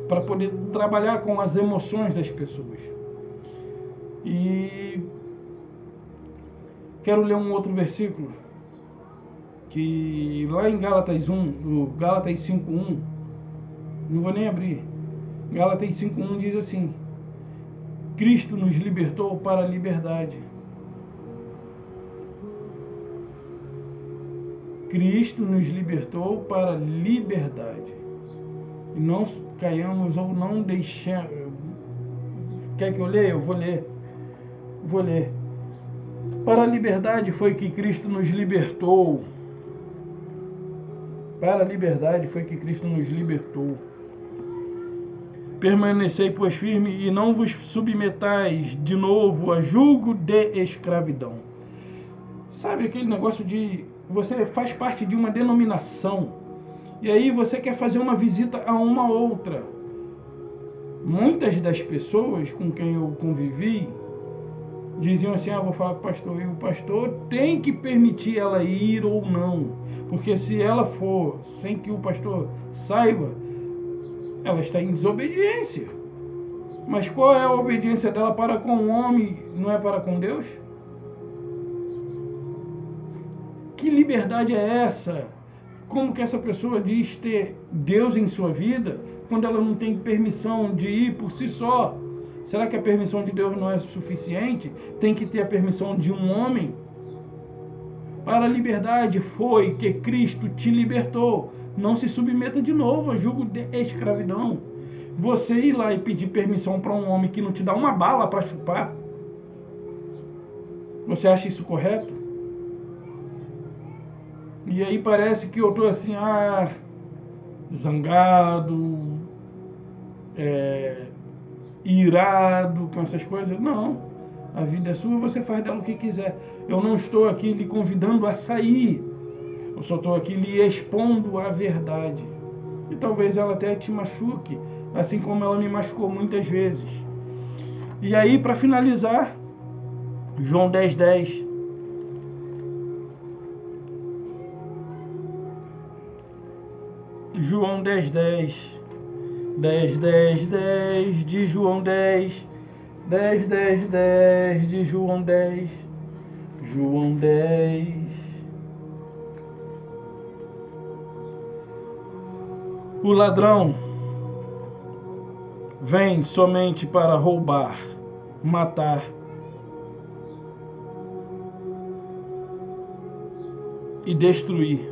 para poder trabalhar com as emoções das pessoas. E quero ler um outro versículo, que lá em Gálatas 1, Gálatas 5:1, não vou nem abrir. Gálatas 5:1 diz assim: Cristo nos libertou para a liberdade. Cristo nos libertou para a liberdade. E não caiamos ou não deixamos. Quer que eu leia? Eu vou ler. Vou ler. Para a liberdade foi que Cristo nos libertou. Para a liberdade foi que Cristo nos libertou. Permanecei, pois, firme e não vos submetais de novo a julgo de escravidão. Sabe aquele negócio de você faz parte de uma denominação e aí você quer fazer uma visita a uma outra. Muitas das pessoas com quem eu convivi diziam assim: vou falar com o pastor, e o pastor tem que permitir ela ir ou não, porque se ela for sem que o pastor saiba, ela está em desobediência. Mas qual é a obediência dela para com o homem, não é para com Deus? Que liberdade é essa? Como que essa pessoa diz ter Deus em sua vida quando ela não tem permissão de ir por si só? Será que a permissão de Deus não é suficiente? Tem que ter a permissão de um homem? Para a liberdade foi que Cristo te libertou. Não se submeta de novo a julgo de escravidão. Você ir lá e pedir permissão para um homem que não te dá uma bala para chupar, você acha isso correto? E aí parece que eu estou assim, zangado, irado com essas coisas. Não, a vida é sua, você faz dela o que quiser. Eu não estou aqui lhe convidando a sair, eu só estou aqui lhe expondo a verdade. E talvez ela até te machuque, assim como ela me machucou muitas vezes. E aí, para finalizar, João 10:10. João 10:10. 10:10 de João 10. 10:10 de João 10. João 10. O ladrão vem somente para roubar, matar e destruir.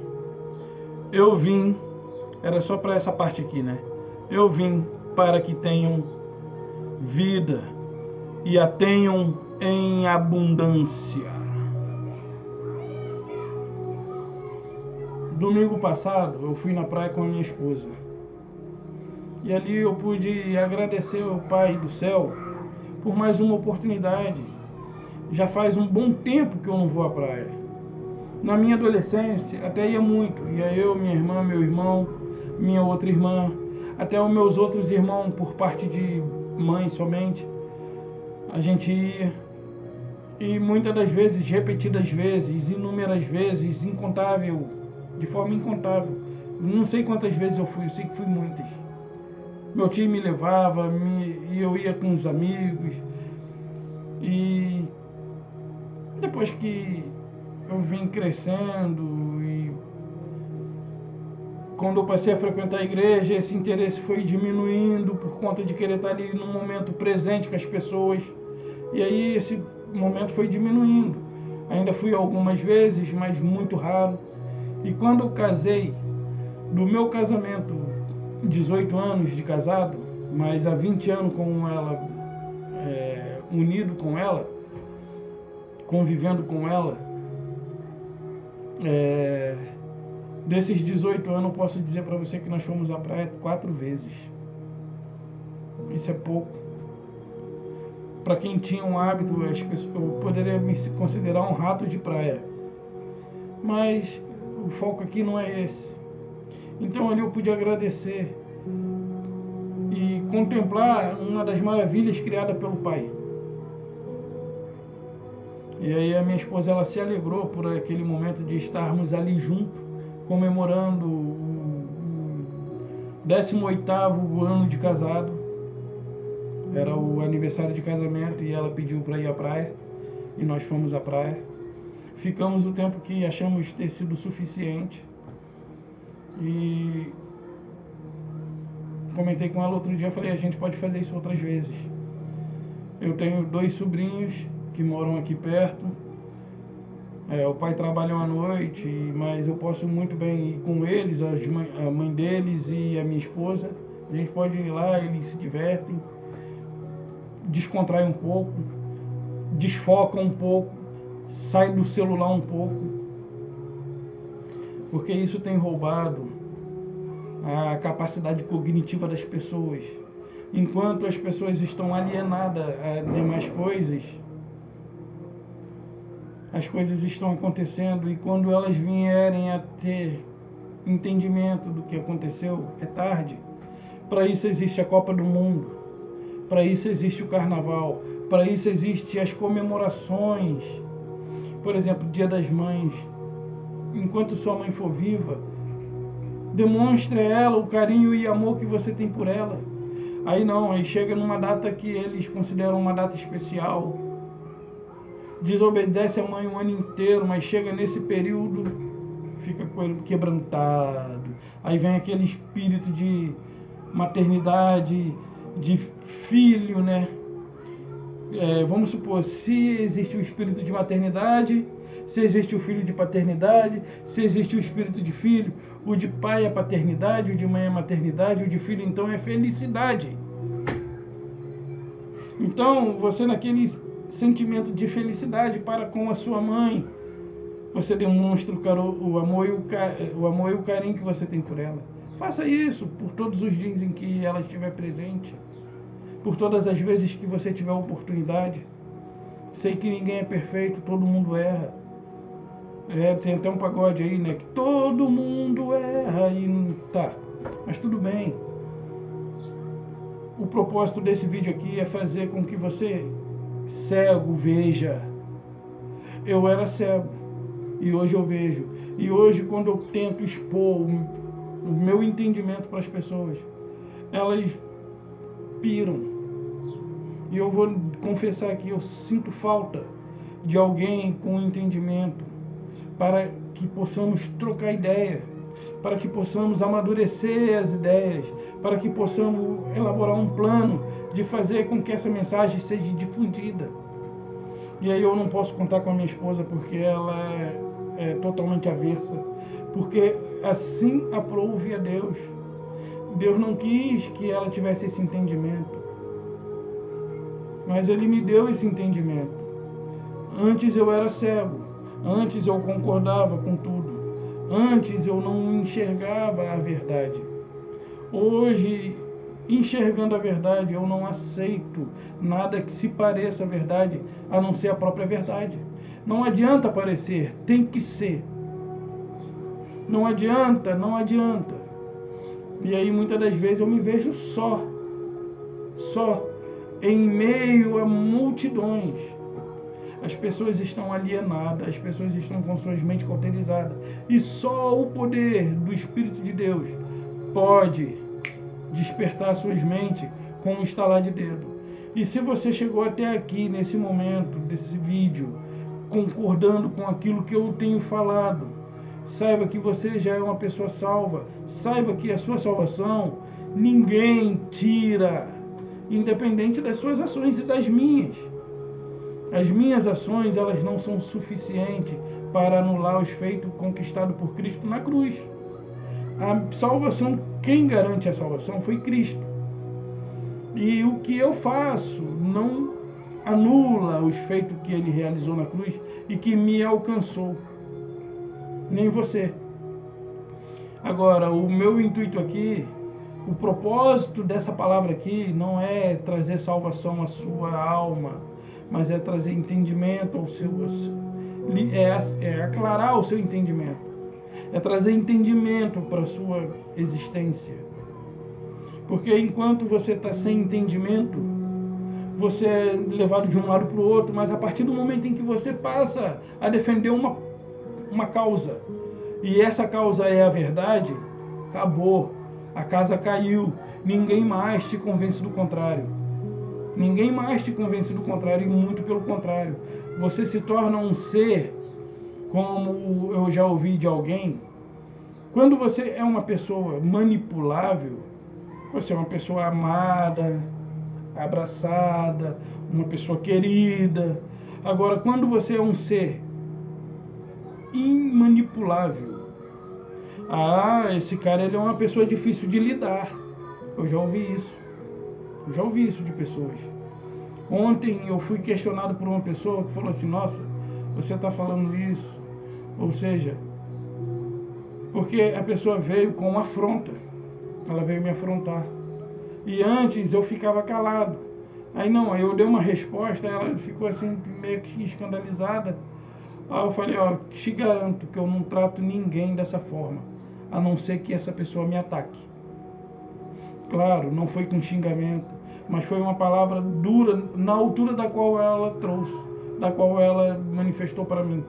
Eu vim, era só para essa parte aqui, né? Eu vim para que tenham vida e a tenham em abundância. Domingo passado eu fui na praia com a minha esposa. E ali eu pude agradecer ao Pai do céu por mais uma oportunidade. Já faz um bom tempo que eu não vou à praia. Na minha adolescência até ia muito. Ia eu, minha irmã, meu irmão, minha outra irmã, até os meus outros irmãos por parte de mãe somente. A gente ia. E muitas das vezes, repetidas vezes, inúmeras vezes, incontável, de forma incontável. Não sei quantas vezes eu fui, eu sei que fui muitas. Meu tio me levava, e eu ia com os amigos. E depois que eu vim crescendo e quando eu passei a frequentar a igreja, esse interesse foi diminuindo por conta de querer estar ali no momento presente com as pessoas. E aí esse momento foi diminuindo. Ainda fui algumas vezes, mas muito raro. E quando eu casei, do meu casamento, 18 anos de casado, mas há 20 anos com ela, unido com ela, convivendo com ela, desses 18 anos eu posso dizer para você que nós fomos à praia 4 vezes. Isso é pouco. Para quem tinha um hábito, eu poderia me considerar um rato de praia. Mas o foco aqui não é esse. Então ali eu pude agradecer e contemplar uma das maravilhas criadas pelo Pai. E aí a minha esposa, ela se alegrou por aquele momento de estarmos ali juntos, comemorando o 18º ano de casado. Era o aniversário de casamento e ela pediu para ir à praia. E nós fomos à praia. Ficamos o tempo que achamos ter sido suficiente. E comentei com ela outro dia, falei, a gente pode fazer isso outras vezes. Eu tenho 2 sobrinhos que moram aqui perto. O pai trabalha à noite, mas eu posso muito bem ir com eles, a mãe deles e a minha esposa. A gente pode ir lá, eles se divertem, descontraem um pouco, desfocam um pouco, saem do celular um pouco. Porque isso tem roubado a capacidade cognitiva das pessoas. Enquanto as pessoas estão alienadas a demais coisas, as coisas estão acontecendo e quando elas vierem a ter entendimento do que aconteceu, é tarde. Para isso existe a Copa do Mundo, para isso existe o Carnaval, para isso existem as comemorações. Por exemplo, Dia das Mães. Enquanto sua mãe for viva, demonstre a ela o carinho e amor que você tem por ela. Aí não, aí chega numa data que eles consideram uma data especial, desobedece a mãe o ano inteiro, mas chega nesse período, fica quebrantado. Aí vem aquele espírito de maternidade, de filho, né? Vamos supor, se existe o espírito de maternidade, se existe o filho de paternidade, se existe o espírito de filho, o de pai é paternidade, o de mãe é maternidade, o de filho então é felicidade. Então, você naquele sentimento de felicidade para com a sua mãe, você demonstra o amor e o carinho que você tem por ela. Faça isso por todos os dias em que ela estiver presente, por todas as vezes que você tiver oportunidade. Sei que ninguém é perfeito, todo mundo erra. Tem até um pagode aí, né? Que todo mundo erra e tá. Mas tudo bem. o propósito desse vídeo aqui é fazer com que você, cego, veja. Eu era cego e hoje eu vejo. E hoje, quando eu tento expor o meu entendimento para as pessoas, elas piram. E eu vou confessar aqui, eu sinto falta de alguém com entendimento para que possamos trocar ideia, para que possamos amadurecer as ideias, para que possamos elaborar um plano de fazer com que essa mensagem seja difundida. E aí eu não posso contar com a minha esposa porque ela é totalmente avessa, porque assim aprouve a Deus. Deus não quis que ela tivesse esse entendimento, mas Ele me deu esse entendimento. Antes eu era cego, antes eu concordava com tudo, antes eu não enxergava a verdade. Hoje, enxergando a verdade, eu não aceito nada que se pareça a verdade, a não ser a própria verdade. Não adianta parecer, tem que ser. Não adianta, não adianta. E aí muitas das vezes eu me vejo só, em meio a multidões. As pessoas estão alienadas, as pessoas estão com suas mentes cauterizadas. E só o poder do Espírito de Deus pode despertar suas mentes com um estalar de dedo. E se você chegou até aqui, nesse momento, desse vídeo, concordando com aquilo que eu tenho falado, saiba que você já é uma pessoa salva. Saiba que a sua salvação ninguém tira, independente das suas ações e das minhas. As minhas ações, elas não são suficientes para anular os feitos conquistados por Cristo na cruz. A salvação, quem garante a salvação foi Cristo. E o que eu faço não anula os feitos que Ele realizou na cruz e que me alcançou. Nem você. Agora, o meu intuito aqui, o propósito dessa palavra aqui não é trazer salvação à sua alma, mas é trazer entendimento ao seu, é aclarar o seu entendimento, é trazer entendimento para a sua existência. Porque enquanto você está sem entendimento, você é levado de um lado para o outro, mas a partir do momento em que você passa a defender uma causa, e essa causa é a verdade, acabou, a casa caiu, ninguém mais te convence do contrário. Ninguém mais te convence do contrário, e muito pelo contrário. Você se torna um ser, como eu já ouvi de alguém, quando você é uma pessoa manipulável, você é uma pessoa amada, abraçada, uma pessoa querida. Agora, quando você é um ser imanipulável, esse cara ele é uma pessoa difícil de lidar. Eu já ouvi isso. Eu já ouvi isso de pessoas. Ontem eu fui questionado por uma pessoa que falou assim: nossa, você está falando isso? Ou seja, porque a pessoa veio com afronta. Ela veio me afrontar. E antes eu ficava calado. Aí eu dei uma resposta, ela ficou assim meio que escandalizada. Aí eu falei: te garanto que eu não trato ninguém dessa forma, a não ser que essa pessoa me ataque. Claro, não foi com xingamento, mas foi uma palavra dura, na altura da qual ela trouxe, da qual ela manifestou para mim.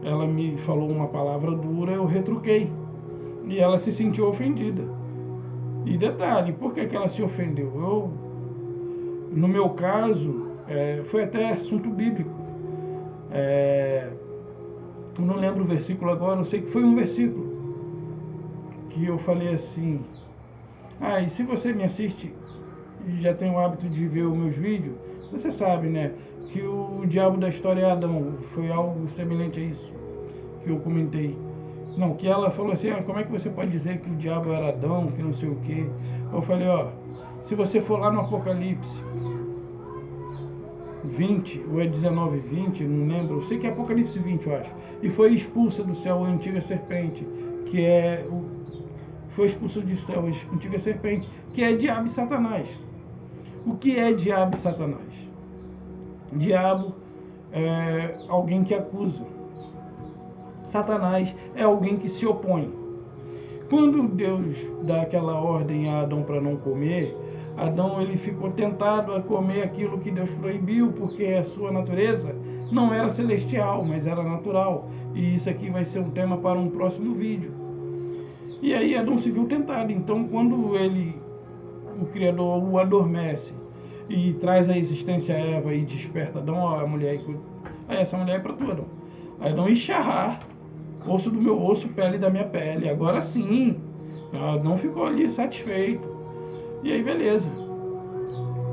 Ela me falou uma palavra dura, eu retruquei. E ela se sentiu ofendida. E detalhe, por que ela se ofendeu? No meu caso, foi até assunto bíblico. Eu não lembro o versículo agora, eu sei que foi um versículo que eu falei assim: e se você me assiste e já tem o hábito de ver os meus vídeos, você sabe, né, que o diabo da história é Adão. Foi algo semelhante a isso que eu comentei. Não, que ela falou assim: como é que você pode dizer que o diabo era Adão, que não sei o quê? Eu falei: se você for lá no Apocalipse 20, ou é 19, 20, não lembro, eu sei que é Apocalipse 20, eu acho. E foi expulsa do céu a antiga serpente, foi expulso do céu a antiga serpente, que é diabo e Satanás. O que é diabo e Satanás? Diabo é alguém que acusa. Satanás é alguém que se opõe. Quando Deus dá aquela ordem a Adão para não comer, Adão ele ficou tentado a comer aquilo que Deus proibiu, porque a sua natureza não era celestial, mas era natural. E isso aqui vai ser um tema para um próximo vídeo. E aí Adão se viu tentado. Então, quando o Criador o adormece e traz a existência a Eva e desperta Adão, a mulher, essa mulher é para tu, Adão. Aí Adão encharrar, osso do meu osso, pele da minha pele. Agora sim, Adão ficou ali satisfeito. E aí, beleza.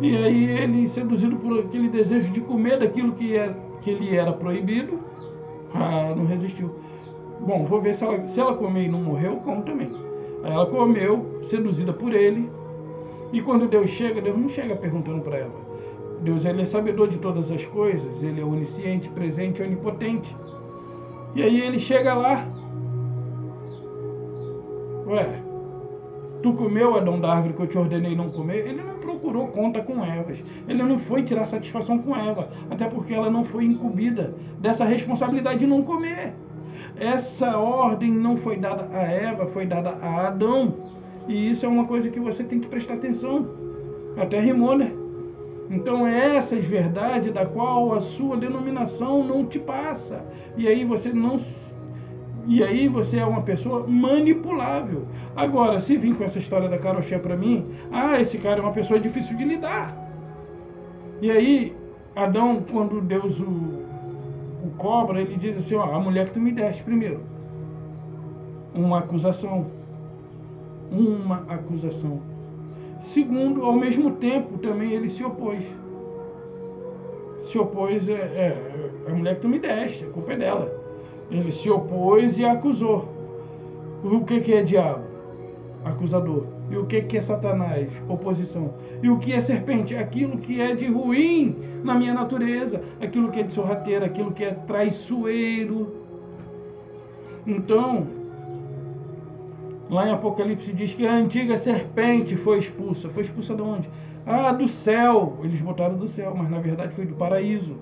E aí ele, seduzido por aquele desejo de comer daquilo que ele era proibido, não resistiu. Bom, vou ver se ela comeu e não morreu, como também. Aí ela comeu, seduzida por ele. E quando Deus chega, Deus não chega perguntando para ela. Deus ele é sabedor de todas as coisas, ele é onisciente, presente, onipotente. E aí ele chega lá. Ué, tu comeu, Adão, da árvore que eu te ordenei não comer? Ele não procurou conta com Eva. Ele não foi tirar satisfação com Eva. Até porque ela não foi incumbida dessa responsabilidade de não comer. Essa ordem não foi dada a Eva, foi dada a Adão. E isso é uma coisa que você tem que prestar atenção. Até rimou, né? Então essas verdades da qual a sua denominação não te passa. E aí você é uma pessoa manipulável. Agora, se vir com essa história da carochinha para mim, esse cara é uma pessoa difícil de lidar. E aí, Adão, quando Deus o cobra, ele diz assim, a mulher que tu me deste primeiro. Uma acusação. Segundo, ao mesmo tempo, também ele se opôs. A mulher que tu me deste, a culpa é dela. Ele se opôs e acusou. O que é diabo? Acusador. E o que é Satanás? Oposição. E o que é serpente? Aquilo que é de ruim na minha natureza. Aquilo que é de sorrateiro, aquilo que é traiçoeiro. Então, lá em Apocalipse diz que a antiga serpente foi expulsa. Foi expulsa de onde? Do céu. Eles botaram do céu, mas na verdade foi do paraíso.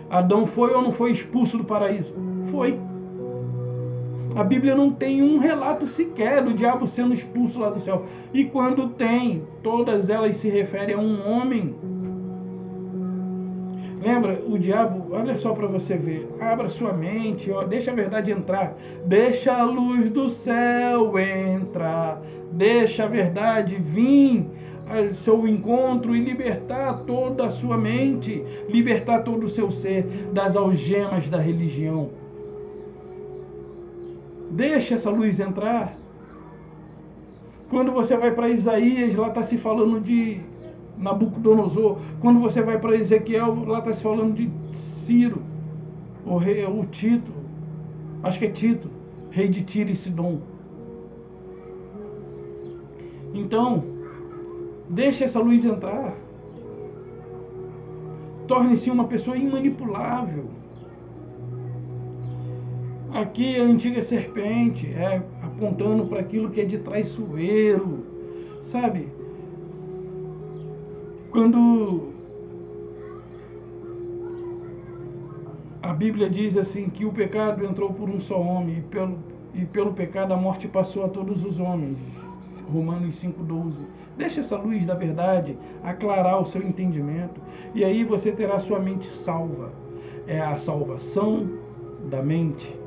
Adão foi ou não foi expulso do paraíso? Foi. A Bíblia não tem um relato sequer do diabo sendo expulso lá do céu. E quando tem, todas elas se referem a um homem. Lembra, o diabo, olha só para você ver, abra sua mente, deixa a verdade entrar, deixa a luz do céu entrar, deixa a verdade vir ao seu encontro e libertar toda a sua mente, libertar todo o seu ser das algemas da religião. Deixa essa luz entrar. Quando você vai para Isaías, lá está se falando de Nabucodonosor. Quando você vai para Ezequiel, lá está se falando de Ciro, o Tito, acho que é Tito, rei de Tiro e Sidom. Então, deixe essa luz entrar. Torne-se uma pessoa imanipulável. Aqui a antiga serpente apontando para aquilo que é de traiçoeiro, sabe? Quando a Bíblia diz assim que o pecado entrou por um só homem e pelo pecado a morte passou a todos os homens, Romanos 5,12. Deixa essa luz da verdade aclarar o seu entendimento e aí você terá sua mente salva. É a salvação da mente.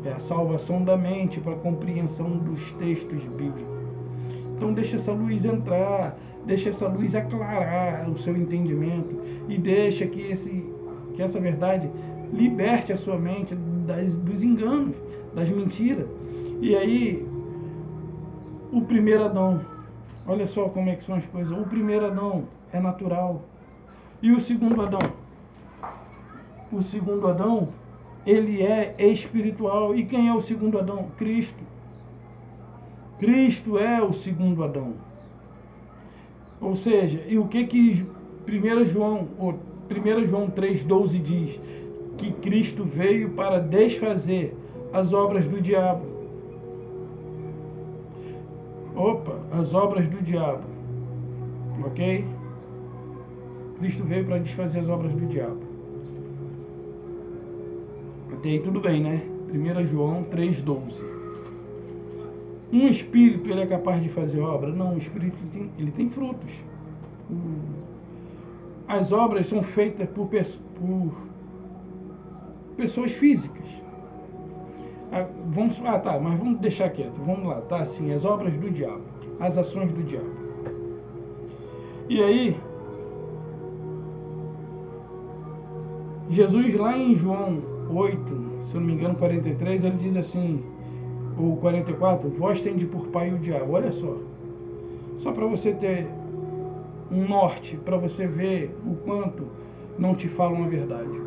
É a salvação da mente para a compreensão dos textos bíblicos. Então deixa essa luz entrar, deixa essa luz aclarar o seu entendimento e deixa que essa verdade liberte a sua mente dos enganos, das mentiras. E aí, o primeiro Adão, olha só como é que são as coisas. O primeiro Adão é natural. E o segundo Adão? O segundo Adão, ele é espiritual. E quem é o segundo Adão? Cristo. Cristo é o segundo Adão. Ou seja, e o que 1 João 3,12 diz? Que Cristo veio para desfazer as obras do diabo. As obras do diabo. Ok? Cristo veio para desfazer as obras do diabo. Até aí tudo bem, né? 1 João 3,12. Um espírito ele é capaz de fazer obra? Não, o espírito ele tem frutos. As obras são feitas por pessoas físicas. Mas vamos deixar quieto. Vamos lá, tá assim, as obras do diabo, as ações do diabo. E aí, Jesus lá em João 8, se eu não me engano, 43, ele diz assim, ou 44, vós tende por pai o diabo. Olha só para você ter um norte, para você ver o quanto não te falam a verdade.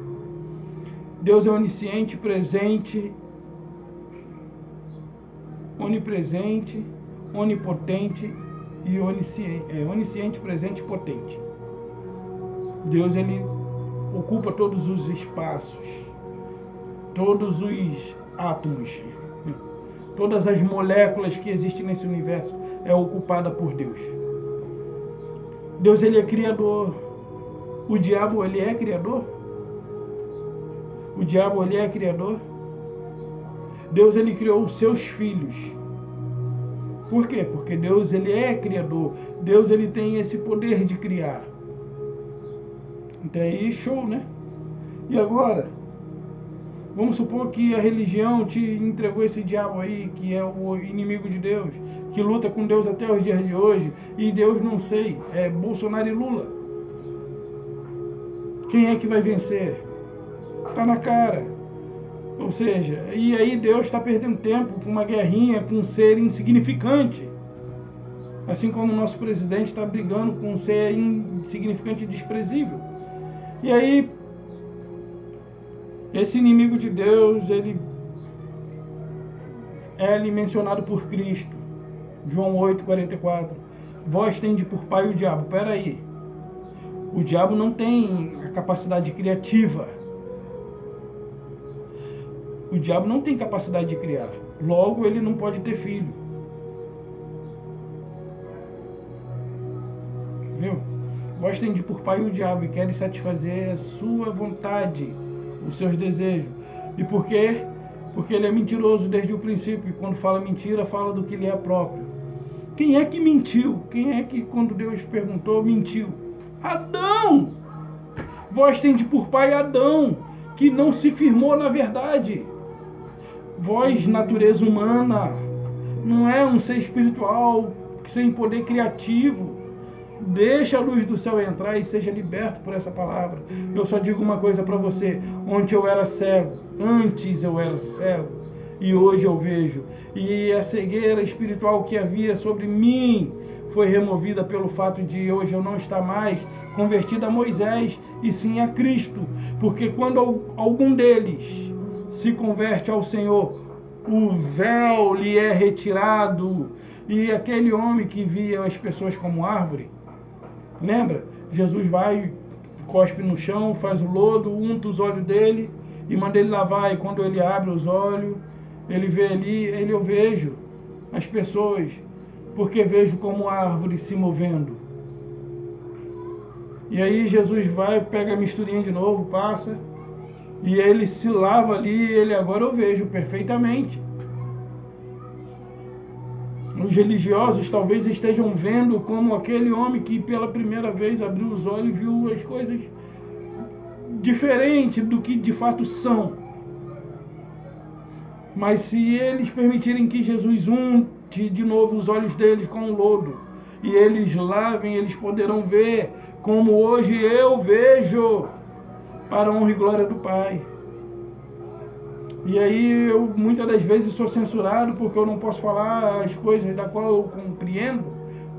Deus é onisciente, presente, onipresente, onipotente e onisciente, presente e potente. Deus, ele ocupa todos os espaços, todos os átomos, todas as moléculas que existem nesse universo é ocupada por Deus. Deus, ele é criador. O diabo, ele é criador? O diabo, ele é criador? Deus, ele criou os seus filhos. Por quê? Porque Deus, ele é criador. Deus, ele tem esse poder de criar. Então aí, show, né? E agora, vamos supor que a religião te entregou esse diabo aí, que é o inimigo de Deus, que luta com Deus até os dias de hoje, e Deus, não sei, é Bolsonaro e Lula. Quem é que vai vencer? Tá na cara. Ou seja, e aí Deus está perdendo tempo com uma guerrinha com um ser insignificante. Assim como o nosso presidente está brigando com um ser insignificante e desprezível. E aí, esse inimigo de Deus, ele é mencionado por Cristo. João 8, 44. Vós tende por pai o diabo. Peraí. O diabo não tem a capacidade criativa. O diabo não tem capacidade de criar. Logo, ele não pode ter filho. Viu? Vós tende por pai o diabo e querem satisfazer a sua vontade, os seus desejos. E por quê? Porque ele é mentiroso desde o princípio. E quando fala mentira, fala do que lhe é próprio. Quem é que mentiu? Quem é que, quando Deus perguntou, mentiu? Adão! Vós tende por pai Adão, que não se firmou na verdade. Vós, natureza humana, não é um ser espiritual sem poder criativo. Deixa a luz do céu entrar e seja liberto por essa palavra. Eu só digo uma coisa para você. Antes eu era cego e hoje eu vejo. E a cegueira espiritual que havia sobre mim foi removida pelo fato de hoje eu não estar mais convertido a Moisés e sim a Cristo. Porque quando algum deles se converte ao Senhor, o véu lhe é retirado. E aquele homem que via as pessoas como árvore, lembra? Jesus vai, cospe no chão, faz o lodo, unta os olhos dele e manda ele lavar. E quando ele abre os olhos, ele vê ali, eu vejo as pessoas, porque vejo como árvore se movendo. E aí Jesus vai, pega a misturinha de novo, passa, e ele se lava ali, agora eu vejo perfeitamente. Os religiosos talvez estejam vendo como aquele homem que pela primeira vez abriu os olhos e viu as coisas diferentes do que de fato são. Mas se eles permitirem que Jesus unte de novo os olhos deles com o lodo, e eles lavem, eles poderão ver como hoje eu vejo, para a honra e glória do Pai. E aí eu muitas das vezes sou censurado porque eu não posso falar as coisas da qual eu compreendo,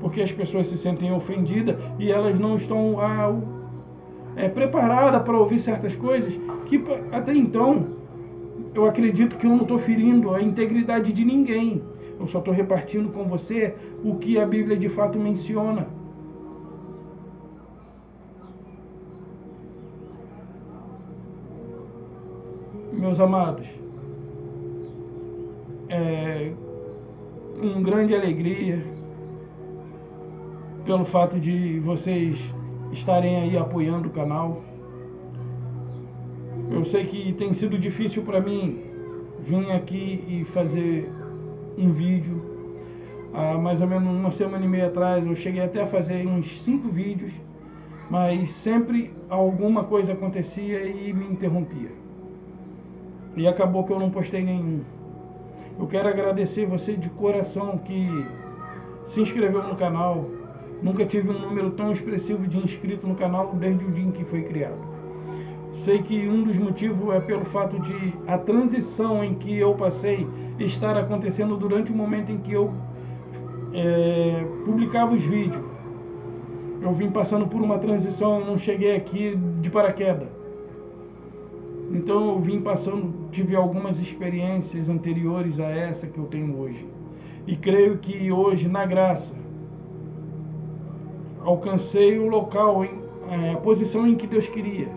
porque as pessoas se sentem ofendidas e elas não estão preparadas para ouvir certas coisas que até então eu acredito que eu não estou ferindo a integridade de ninguém. Eu só estou repartindo com você o que a Bíblia de fato menciona. Meus amados, com grande alegria pelo fato de vocês estarem aí apoiando o canal. Eu sei que tem sido difícil para mim vir aqui e fazer um vídeo, Há mais ou menos uma semana e meia atrás eu cheguei até a fazer uns 5 vídeos, mas sempre alguma coisa acontecia e me interrompia. E acabou que eu não postei nenhum. Eu quero agradecer você de coração que se inscreveu no canal. Nunca tive um número tão expressivo de inscritos no canal desde o dia em que foi criado. Sei que um dos motivos é pelo fato de a transição em que eu passei estar acontecendo durante o momento em que eu publicava os vídeos. Eu vim passando por uma transição, não cheguei aqui de paraquedas. Então eu vim passando, tive algumas experiências anteriores a essa que eu tenho hoje. E creio que hoje, na graça, alcancei o local, a posição em que Deus queria,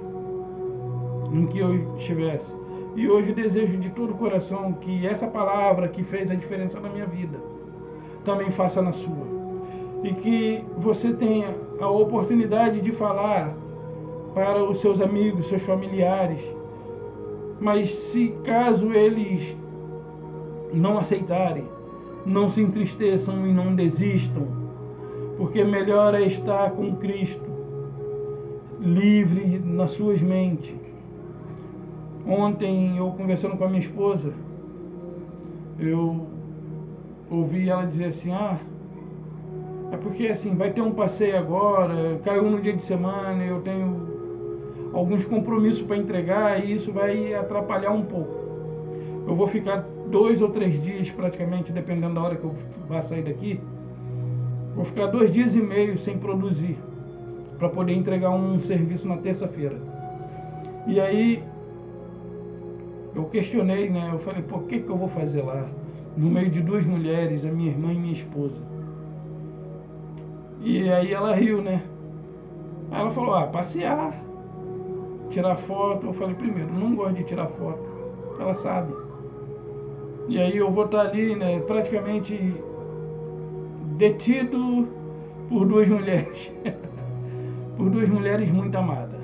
em que eu estivesse. E hoje desejo de todo o coração que essa palavra que fez a diferença na minha vida, também faça na sua. E que você tenha a oportunidade de falar para os seus amigos, seus familiares. Mas se caso eles não aceitarem, não se entristeçam e não desistam, porque melhor é estar com Cristo, livre nas suas mentes. Ontem eu conversando com a minha esposa, eu ouvi ela dizer assim, é porque assim, vai ter um passeio agora, caiu no dia de semana, eu tenho alguns compromissos para entregar e isso vai atrapalhar um pouco. Eu vou ficar 2 ou 3 dias praticamente, dependendo da hora que eu vá sair daqui, vou ficar 2 dias e meio sem produzir, para poder entregar um serviço na terça-feira. E aí eu questionei, né? Eu falei, o que eu vou fazer lá? No meio de 2 mulheres, a minha irmã e minha esposa. E aí ela riu, né? Aí ela falou, passear, tirar foto. Eu falei, primeiro, não gosto de tirar foto. Ela sabe. E aí eu vou estar ali, né, praticamente detido por 2 mulheres. Por 2 mulheres muito amadas.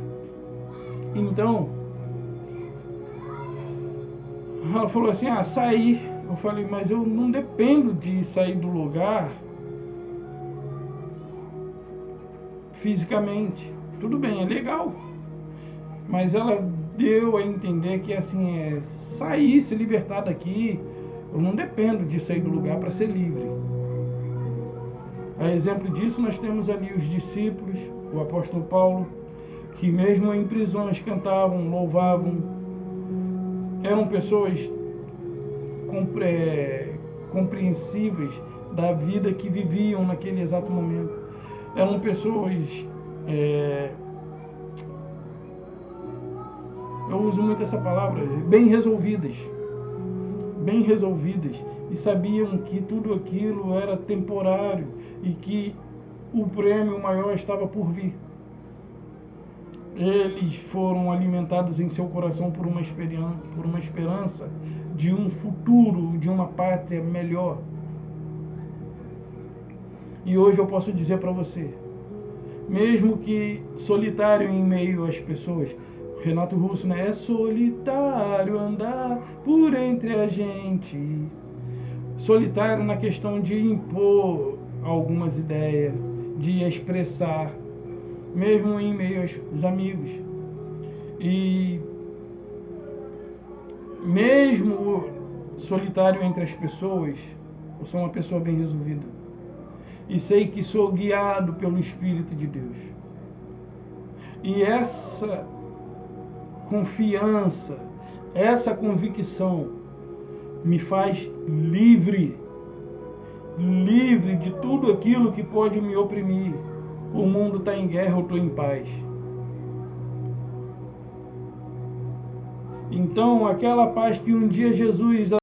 Então, ela falou assim, sair. Eu falei, mas eu não dependo de sair do lugar fisicamente. Tudo bem, é legal. Mas ela deu a entender que assim, sair, se libertar daqui. Eu não dependo de sair do lugar para ser livre. A exemplo disso, nós temos ali os discípulos, o apóstolo Paulo, que mesmo em prisões cantavam, louvavam. Eram pessoas compreensíveis da vida que viviam naquele exato momento. Eram pessoas, eu uso muito essa palavra, bem resolvidas, e sabiam que tudo aquilo era temporário e que o prêmio maior estava por vir. Eles foram alimentados em seu coração por uma esperança de um futuro, de uma pátria melhor. E hoje eu posso dizer para você, mesmo que solitário em meio às pessoas, Renato Russo, né? É solitário andar por entre a gente. Solitário na questão de impor algumas ideias, de expressar, mesmo em meio aos amigos. E mesmo solitário entre as pessoas, eu sou uma pessoa bem resolvida. E sei que sou guiado pelo Espírito de Deus. E essa confiança, essa convicção me faz livre de tudo aquilo que pode me oprimir. O mundo está em guerra, eu estou em paz. Então, aquela paz que um dia Jesus